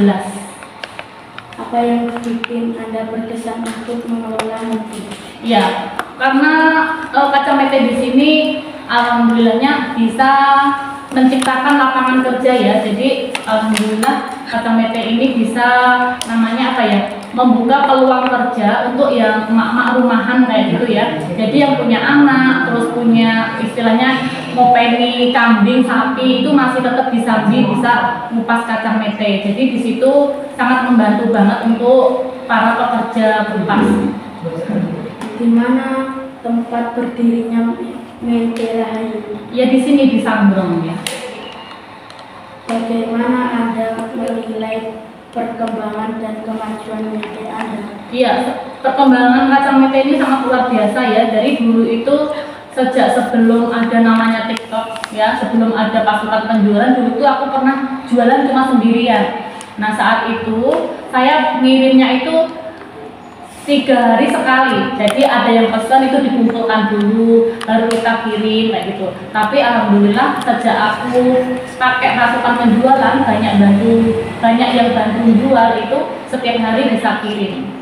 Apa yang bikin Anda berkesan untuk mengelola nanti? Ya, karena kacamete di sini alhamdulillahnya bisa menciptakan lapangan kerja ya. Jadi alhamdulillah kacamete ini bisa namanya apa ya, membuka peluang kerja untuk yang emak-emak rumahan kayak gitu ya. Jadi yang punya anak, terus punya istilahnya ngopeni kambing, sapi itu masih tetap bisa ngupas kacamete. Jadi di situ sangat membantu banget untuk para pekerja kupas. Di mana tempat berdirinya Mente Rahayu? Ya di sini di Sanggrong ya. Bagaimana Anda menilai perkembangan dan kemajuan Mente Anda? Iya, perkembangan kacamete ini sangat luar biasa ya. Dari dulu itu sejak sebelum ada namanya TikTok ya, sebelum ada pasukan penjualan, dulu itu aku pernah jualan cuma sendirian. Nah saat itu saya ngirimnya itu 3 hari sekali. Jadi ada yang pesan itu dikumpulkan dulu, baru kita kirim kayak gitu. Tapi alhamdulillah sejak aku pakai pasukan penjualan, banyak yang bantu jual itu setiap hari bisa kirim.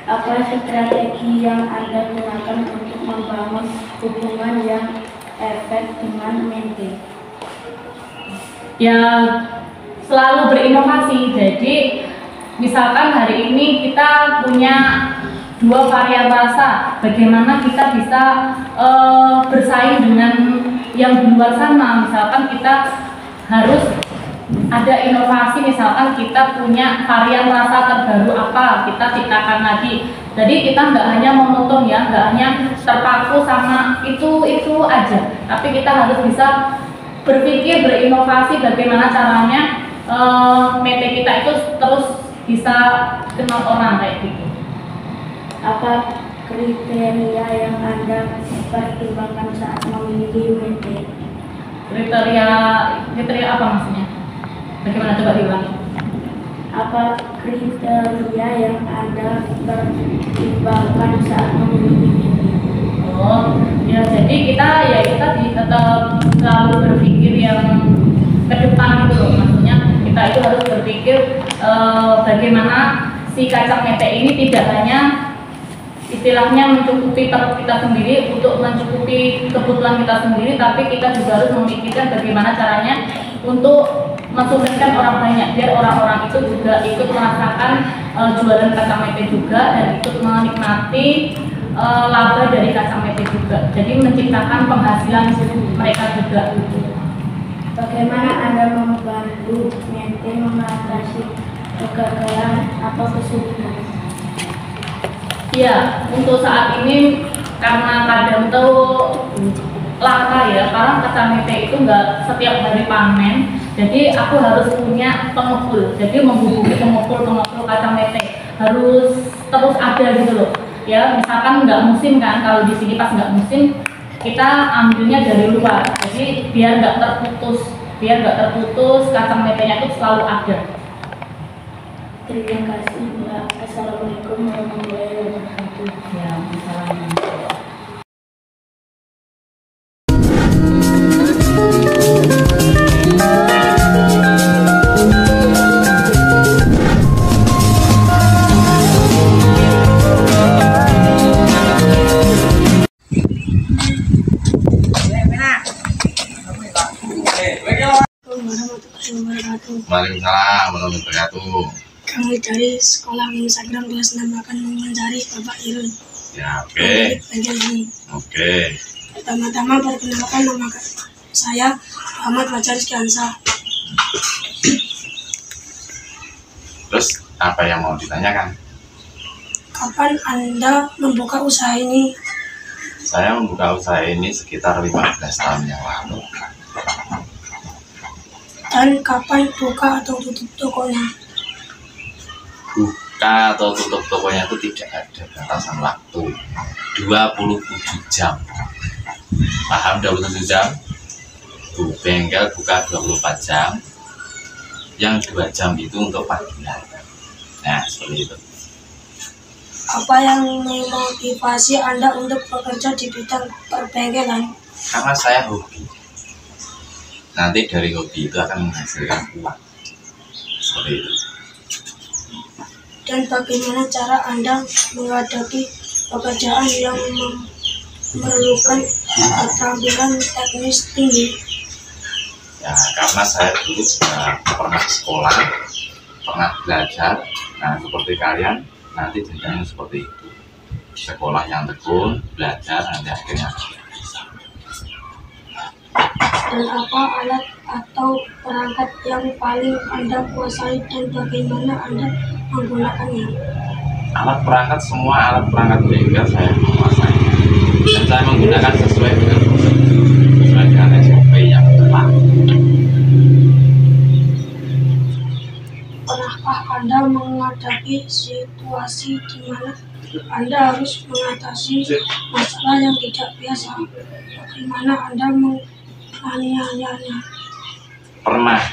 Apa strategi yang Anda gunakan untuk membangun hubungan yang efektif dengan Mente? Ya selalu berinovasi. Jadi misalkan hari ini kita punya 2 varian rasa, bagaimana kita bisa bersaing dengan yang di luar sana. Misalkan kita harus ada inovasi, misalkan kita punya varian rasa terbaru apa, kita ciptakan lagi. Jadi kita nggak hanya monoton ya, nggak hanya terpaku sama itu aja, tapi kita harus bisa berpikir, berinovasi bagaimana caranya Mente kita itu terus bisa kenal orang kayak gitu. Apa kriteria yang Anda pertimbangkan saat memilih Mente? Kriteria apa maksudnya? Bagaimana, coba diulangi? Apa kriteria yang Anda mempertimbangkan saat memilih ini. Oh, ya jadi kita tetap selalu berpikir yang ke depan gitu loh. Maksudnya kita itu harus berpikir bagaimana si kacang mete ini tidak hanya istilahnya mencukupi perut kita sendiri, untuk mencukupi kebutuhan kita sendiri, tapi kita juga harus memikirkan bagaimana caranya untuk mensukseskan orang banyak, biar orang-orang itu juga ikut merasakan jualan kacang mete juga dan ikut menikmati laba dari kacang mete juga. Jadi menciptakan penghasilan mereka juga. Bagaimana Anda membantu mete mengatasi kegagalan atau kesulitan? Ya, untuk saat ini karena kadang tuh langka ya, karena kacang mete itu nggak setiap hari panen, jadi aku harus punya pengepul. Jadi menghubungi pengepul kacang mete harus terus ada gitu loh. Ya, misalkan nggak musim kan, kalau di sini pas nggak musim kita ambilnya dari luar. Jadi biar nggak terputus, kacang metenya itu selalu ada. Terima kasih Mbak. Assalamualaikum warahmatullahi wabarakatuh. Ya, assalamualaikum. Waalaikumsalam warahmatullahi wabarakatuh. Kami dari sekolah Instagram kelas 6 akan mewawancari Bapak Irun. Ya, oke. Oke. Pertama-tama perkenalkan nama saya Ahmad Fajar Rizkiansa. Terus apa yang mau ditanyakan? Kapan Anda membuka usaha ini? Saya membuka usaha ini sekitar 15 tahun yang lalu. Dan kapan buka atau tutup tokonya? Buka atau tutup tokonya itu tidak ada batasan waktu, 27 jam. Paham 27 jam? Bengkel buka 24 jam, yang 2 jam itu untuk panggilan. Nah, seperti itu. Apa yang memotivasi Anda untuk bekerja di bidang perbengkelan? Karena saya hobi. Nanti dari hobi itu akan menghasilkan uang. Seperti itu. Dan bagaimana cara Anda menghadapi pekerjaan yang memerlukan keterampilan teknis tinggi? Ya, karena saya dulu juga pernah sekolah, pernah belajar. Nah, seperti kalian, nanti jenjangnya seperti itu. Sekolah yang tekun, belajar, nanti akhirnya bisa. Dan apa alat atau perangkat yang paling Anda kuasai dan bagaimana Anda menggunakannya? Alat perangkat, semua alat perangkat bengkel saya menguasai. Dan saya menggunakan sesuai dengan prosedur, sesuai dengan SOP yang tepat. Pernahkah Anda menghadapi situasi di mana Anda harus mengatasi masalah yang tidak biasa? Bagaimana Anda menganiayanya? Pernah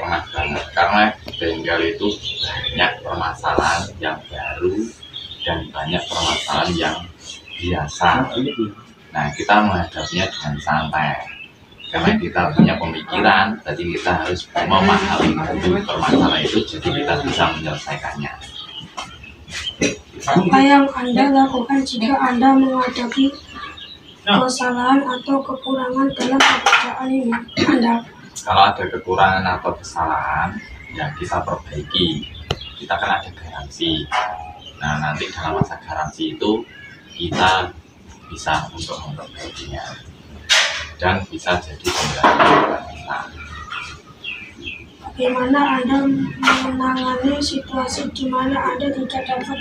banget, karena bengkel itu banyak permasalahan yang baru dan banyak permasalahan yang biasa. Nah, kita menghadapinya dengan santai karena kita punya pemikiran, jadi kita harus memahami permasalahan itu, jadi kita bisa menyelesaikannya. Apa yang Anda lakukan jika Anda menghadapi kesalahan atau kekurangan dalam pekerjaan ini Anda? Kalau ada kekurangan atau kesalahan, ya kita perbaiki. Kita kan ada garansi. Nah, nanti dalam masa garansi itu kita bisa untuk memperbaikinya dan bisa jadi pembelajaran kita. Bagaimana Anda menangani situasi di mana Anda tidak dapat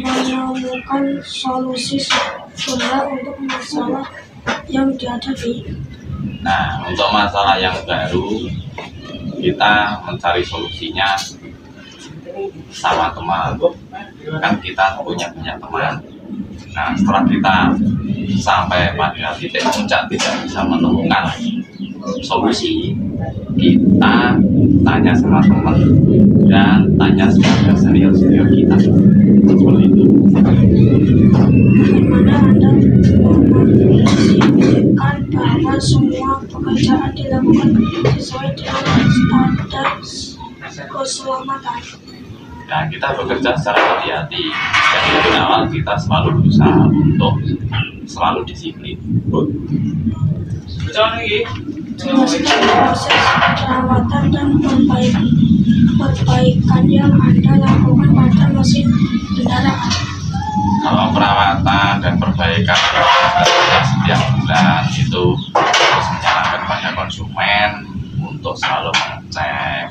menemukan solusi segera untuk masalah yang dihadapi? Nah, untuk masalah yang baru, kita mencari solusinya sama teman. Kan kita punya banyak teman. Nah, setelah kita sampai pada titik puncak tidak bisa menemukan solusi, kita tanya sama teman dan tanya sama senior-senior kita. keselamatan. Nah, kita bekerja secara hati-hati. Jadi dari awal kita selalu berusaha untuk selalu disiplin. Jelaskan proses perawatan dan perbaikan yang Anda lakukan pada mesin kendaraan. Kalau perawatan dan perbaikan setiap bulan itu harus menyarankan pada konsumen untuk selalu mengecek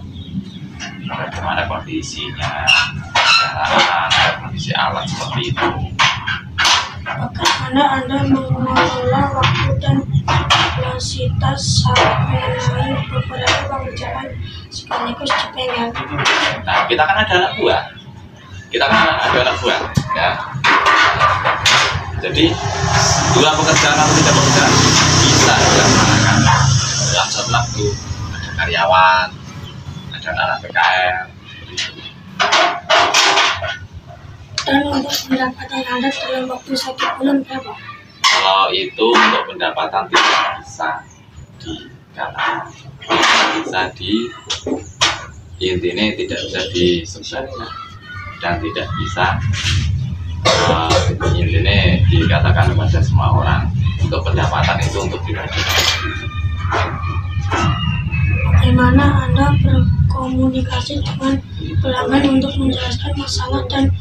bagaimana kondisinya kendaraan dan kondisi alat seperti itu. Bagaimana Anda mengelola waktu dan kapasitas saat mengenai beberapa pekerjaan sekaligus di bengkel? Nah, kita kan ada anak buah. Ya. Jadi dua pekerjaan atau tiga pekerjaan bisa dilaksanakan dalam satu waktu. Ada karyawan, ada anak PKL. Dan untuk pendapatan Anda dalam waktu 1 bulan berapa? Kalau itu untuk pendapatan tidak bisa dikatakan, intinya tidak bisa disebutkan dan tidak bisa intinya dikatakan kepada semua orang. Untuk pendapatan itu untuk pribadi. Bagaimana Anda berkomunikasi dengan pelanggan untuk menjelaskan masalah dan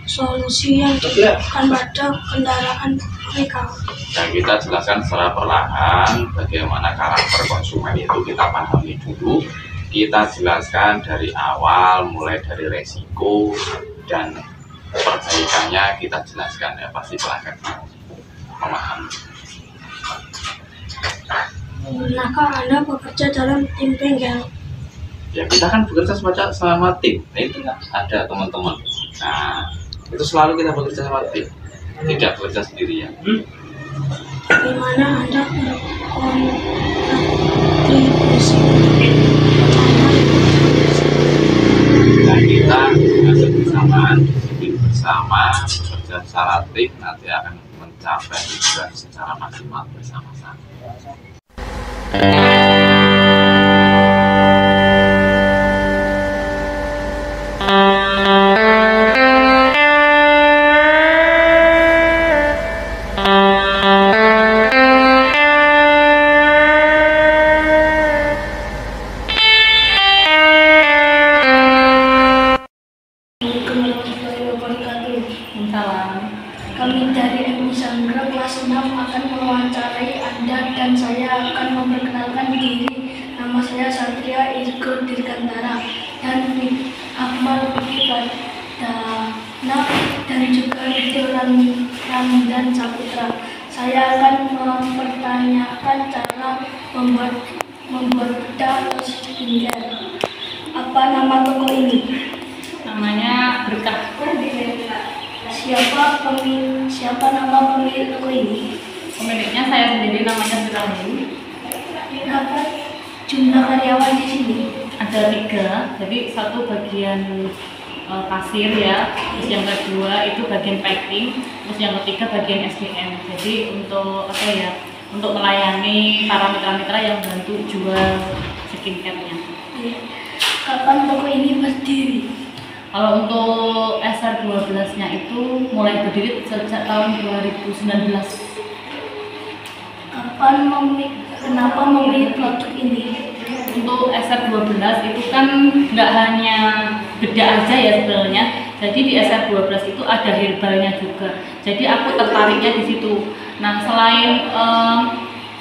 solusi yang dibutuhkan pada kendaraan mereka? Dan kita jelaskan secara perlahan bagaimana karakter konsumen itu kita pahami dulu. Kita jelaskan dari awal, mulai dari resiko dan perbaikannya kita jelaskan, ya pasti pelanggan memahami. Pernahkah Anda bekerja dalam tim bengkel? Ya kita kan bekerja sama tim, nah itu ada teman-teman. Nah itu selalu kita bekerja sama tim, tidak bekerja sendirian. Bagaimana Anda berkontribusi? Nah kita bersama bekerja secara tim nanti akan mencapai tujuan secara maksimal bersama-sama. Kami dari MI Sanggra kelas 6 akan mewawancarai Anda dan saya akan memperkenalkan diri. Nama saya Satria Iskur Dirgantara dan Akmal Pradana dan juga Ridho Ramdan Saputra. Saya akan mempertanyakan cara membuat bedak skincare. Apa nama toko ini? Namanya Berkah. Siapa nama pemilik toko ini? Pemiliknya saya sendiri, namanya Sirawi. Berapa jumlah karyawan di sini? Ada 3, jadi satu bagian kasir ya, terus yang kedua itu bagian packing, terus yang ketiga bagian SDM. Jadi untuk apa ya? Untuk melayani para mitra-mitra yang bantu jual skincare-nya. Kapan toko ini berdiri? Kalau untuk SR12-nya itu mulai berdiri sejak tahun 2019. Kenapa memilih produk ini? Untuk SR12 itu kan nggak hanya bedak aja ya sebenarnya. Jadi di SR12 itu ada herbalnya juga. Jadi aku tertariknya di situ. Nah selain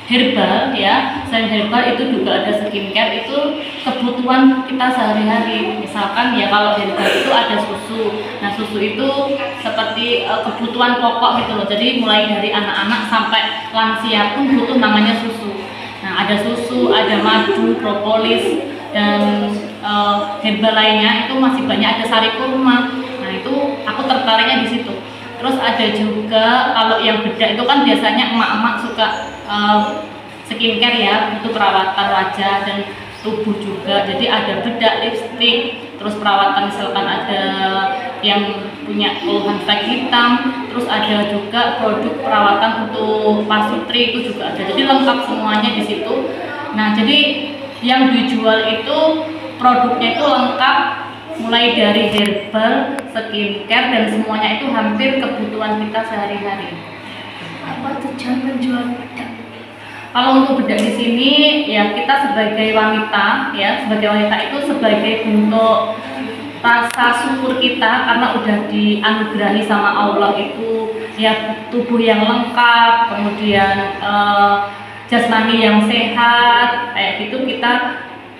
herbal ya, selain herbal itu juga ada skincare, itu kebutuhan kita sehari-hari. Misalkan ya kalau herbal itu ada susu. Nah susu itu seperti kebutuhan pokok gitu loh. Jadi mulai dari anak-anak sampai lansia pun butuh namanya susu. Nah ada susu, ada madu, propolis dan herbal lainnya itu masih banyak, ada sari kurma. Nah itu aku tertariknya di situ. Terus ada juga kalau yang bedak itu kan biasanya emak-emak suka skincare ya, itu perawatan wajah dan tubuh juga. Jadi ada bedak, lipstik, terus perawatan misalkan ada yang punya keluhan flek hitam, terus ada juga produk perawatan untuk pasutri itu juga ada. Jadi lengkap semuanya di situ. Nah jadi yang dijual itu produknya itu lengkap, mulai dari herbal, skincare, dan semuanya itu hampir kebutuhan kita sehari-hari. Apa tujuan menjual bedak? Kalau untuk bedak di sini ya kita sebagai wanita itu sebagai bentuk rasa syukur kita karena udah dianugerahi sama Allah itu ya tubuh yang lengkap, kemudian jasmani yang sehat, kayak gitu. Kita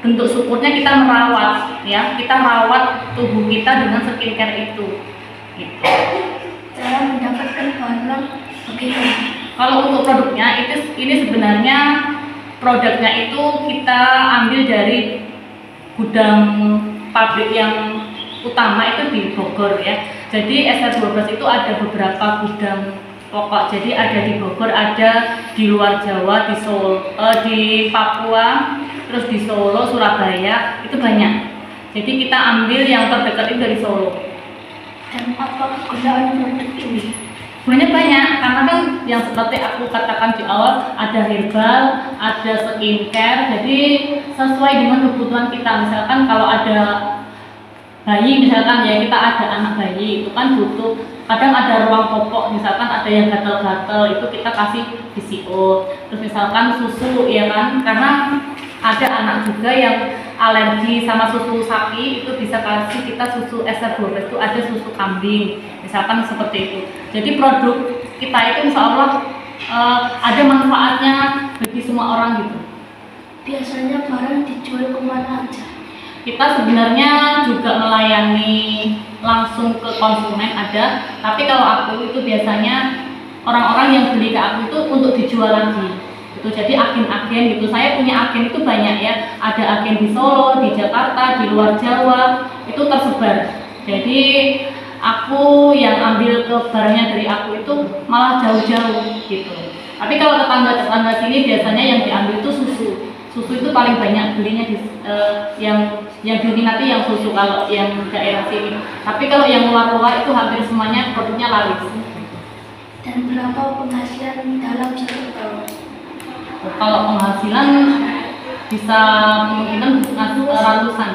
bentuk syukurnya kita merawat kita rawat tubuh kita dengan skincare itu gitu. Cara mendapatkan barang bagaimana? Kalau untuk produknya ini sebenarnya produknya itu kita ambil dari gudang pabrik yang utama itu di Bogor ya. Jadi SR12 itu ada beberapa gudang pokok. Jadi ada di Bogor, ada di luar Jawa, di Solo, di Papua, terus di Solo, Surabaya, itu banyak. Jadi kita ambil yang terdekat itu dari Solo. Dan apa kegunaan produk ini? Banyak, karena kan yang seperti aku katakan di awal, ada herbal, ada skincare, jadi sesuai dengan kebutuhan kita. Misalkan kalau ada bayi, misalkan ya kita ada anak bayi, itu kan butuh, kadang ada ruang popok, misalkan ada yang gatal-gatal, itu kita kasih VCO. Terus misalkan susu, ya kan, karena ada anak juga yang alergi sama susu sapi, itu bisa kasih kita susu SR12, itu ada susu kambing, misalkan seperti itu. Jadi produk kita itu insya Allah ada manfaatnya bagi semua orang gitu. Biasanya barang dijual kemana aja? Kita sebenarnya juga melayani langsung ke konsumen ada, tapi kalau aku itu biasanya orang-orang yang beli ke aku itu untuk dijual lagi. Itu jadi agen-agen gitu. Saya punya agen itu banyak ya. Ada agen di Solo, di Jakarta, di luar Jawa, itu tersebar. Jadi aku yang ambil ke barangnya dari aku itu malah jauh-jauh gitu. Tapi kalau tetangga-tetangga sini biasanya yang diambil itu susu. Susu itu paling banyak belinya di yang diminati yang susu kalau yang daerah sini. Tapi kalau yang luar-luar itu hampir semuanya produknya laris. Dan berapa penghasilan dalam 1 tahun? Kalau penghasilan bisa kemungkinan ratusan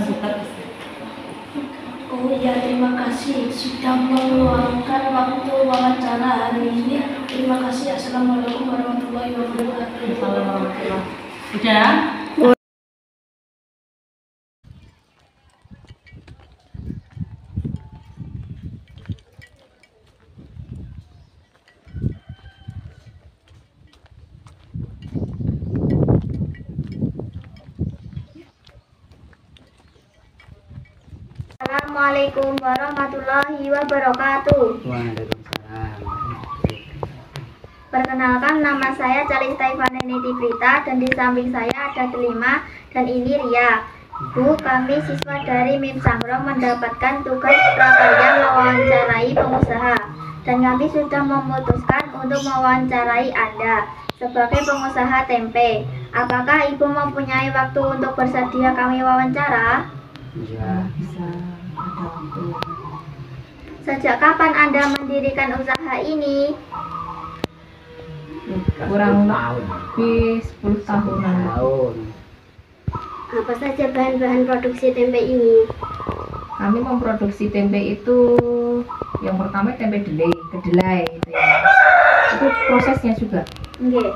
juta bisa. Oh ya, terima kasih sudah meluangkan waktu wawancara hari ini. Terima kasih. Assalamualaikum warahmatullahi wabarakatuh. Udah? Assalamualaikum warahmatullahi wabarakatuh. Waalaikumsalam. Perkenalkan, nama saya Calista Ivaneni Tibrita dan di samping saya ada Delima dan ini Ria. Bu, kami siswa dari MIM Sangrong mendapatkan tugas prakarya mewawancarai pengusaha dan kami sudah memutuskan untuk mewawancarai Anda sebagai pengusaha tempe. Apakah Ibu mempunyai waktu untuk bersedia kami wawancara? Ya, bisa. Ada waktu. Sejak kapan Anda mendirikan usaha ini? Kurang lebih 10 tahunan. Apa saja bahan-bahan produksi tempe ini? Kami memproduksi tempe itu yang pertama tempe kedelai gitu ya. Itu prosesnya juga. Okay.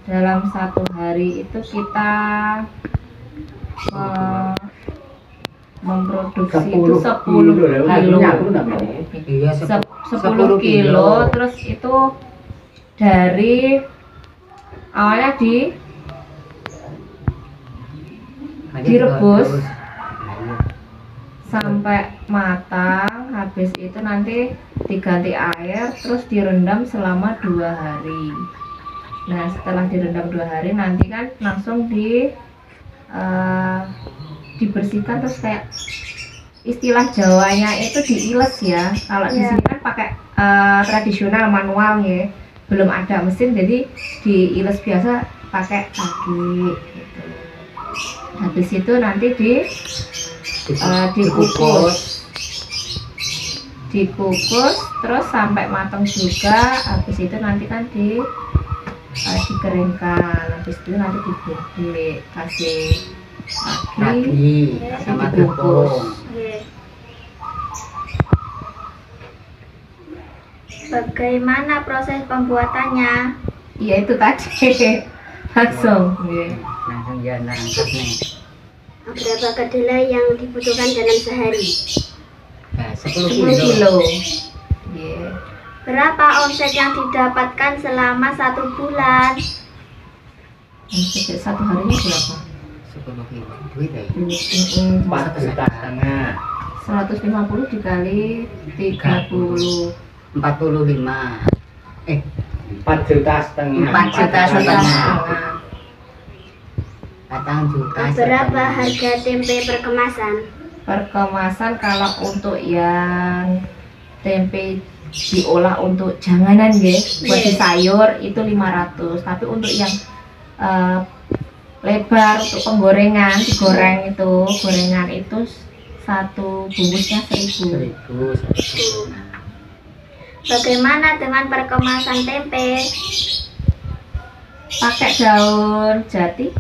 Dalam 1 hari itu kita memproduksi itu 10 kilo, terus itu dari awalnya direbus sampai matang, habis itu nanti diganti air, terus direndam selama 2 hari. Nah, setelah direndam 2 hari nanti kan langsung dibersihkan, terus kayak istilah Jawanya itu diiles ya. Kalau di sini kan pakai tradisional manual ya, belum ada mesin, jadi diiles biasa pakai kaki gitu. Habis itu nanti dikukus terus sampai matang juga. Habis itu nanti kan dikeringkan, habis itu nanti dibubuk, kasih ragi sama tepung. Bagaimana proses pembuatannya? Ya itu tadi langsung. Langsung ya nangkep nih. Berapa kedelai yang dibutuhkan dalam sehari? Nah, 10 kilo. Berapa omset yang didapatkan selama 1 bulan? Omset 1 harinya berapa? 10 kilo. Duit ya? 4,5 juta. 150 dikali 30. 45. 4,5 juta. 4,5 juta. 4 juta. Berapa harga tempe per kemasan? Per kemasan kalau untuk yang tempe diolah untuk janganan buat di sayur itu 500, tapi untuk yang lebar untuk penggorengan, digoreng itu gorengan itu 1 bungkusnya 1.000. Bagaimana dengan perkemasan tempe? Pakai daun jati.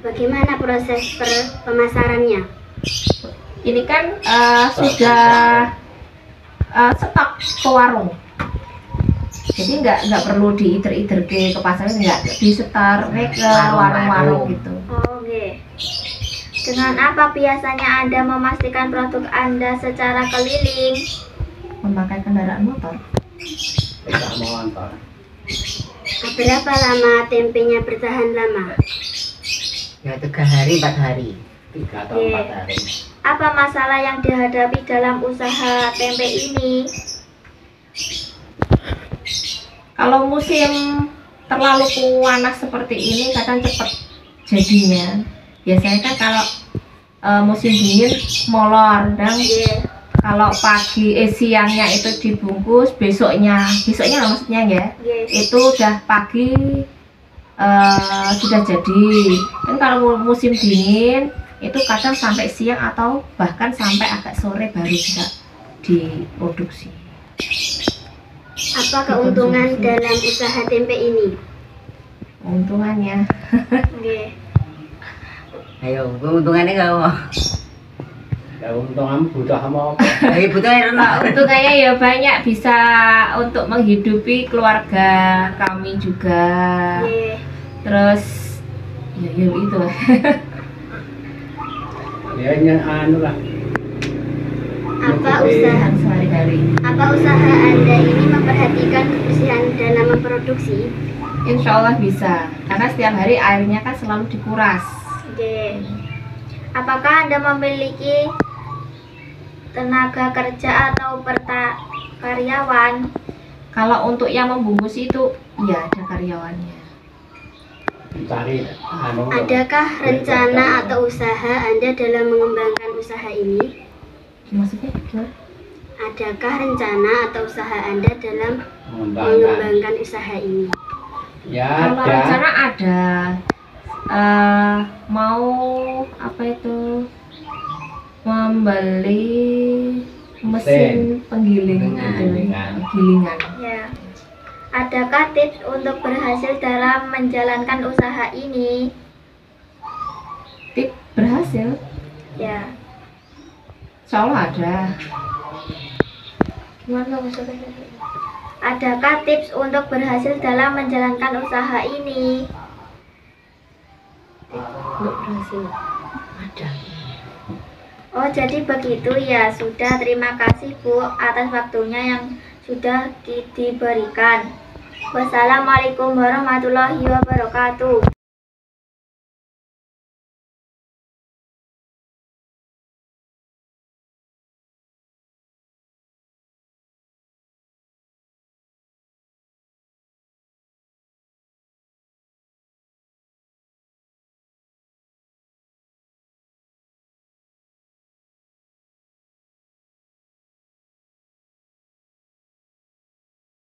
Bagaimana proses pemasarannya? Ini kan sudah stok ke warung, jadi nggak perlu diiter-iter ke pasar, nggak disetar ke warung-warung gitu. Dengan apa biasanya Anda memastikan produk Anda secara keliling? Memakai kendaraan motor. Berapa lama tempenya bertahan lama? Ya 3 hari 4 hari. 3 atau 4 hari. Apa masalah yang dihadapi dalam usaha tempe ini? Kalau musim terlalu panas seperti ini kadang cepat jadinya. Biasanya kan kalau musim dingin molor, dan kalau siangnya itu dibungkus, besoknya maksudnya itu udah pagi sudah jadi. Kan kalau musim dingin itu kadang sampai siang atau bahkan sampai agak sore baru bisa diproduksi. Apa keuntungan dalam usaha tempe ini? Keuntungannya ayo keuntungannya nggak mau. Keuntungan butuh apa? Untungnya ya banyak, bisa untuk menghidupi keluarga kami juga. Terus ya itu ya anu lah. Apa usaha Anda ini memperhatikan kebersihan dalam memproduksi? Insya Allah bisa, karena setiap hari airnya kan selalu dikuras. Apakah Anda memiliki tenaga kerja atau karyawan? Kalau untuk yang membungkus itu ya ada karyawannya. Adakah rencana atau usaha Anda dalam mengembangkan usaha ini? Maksudnya? Adakah rencana atau usaha Anda dalam mengembangkan usaha ini? Ya, kalau rencana ada, mau membeli mesin penggilingan. Ya. Adakah tips untuk berhasil dalam menjalankan usaha ini? Tips berhasil? Ya. Insya Allah ada. Gimana maksudnya? Adakah tips untuk berhasil dalam menjalankan usaha ini? Untuk berhasil ada. Oh, jadi begitu ya. Sudah, terima kasih Bu atas waktunya yang sudah diberikan. Wassalamualaikum warahmatullahi wabarakatuh.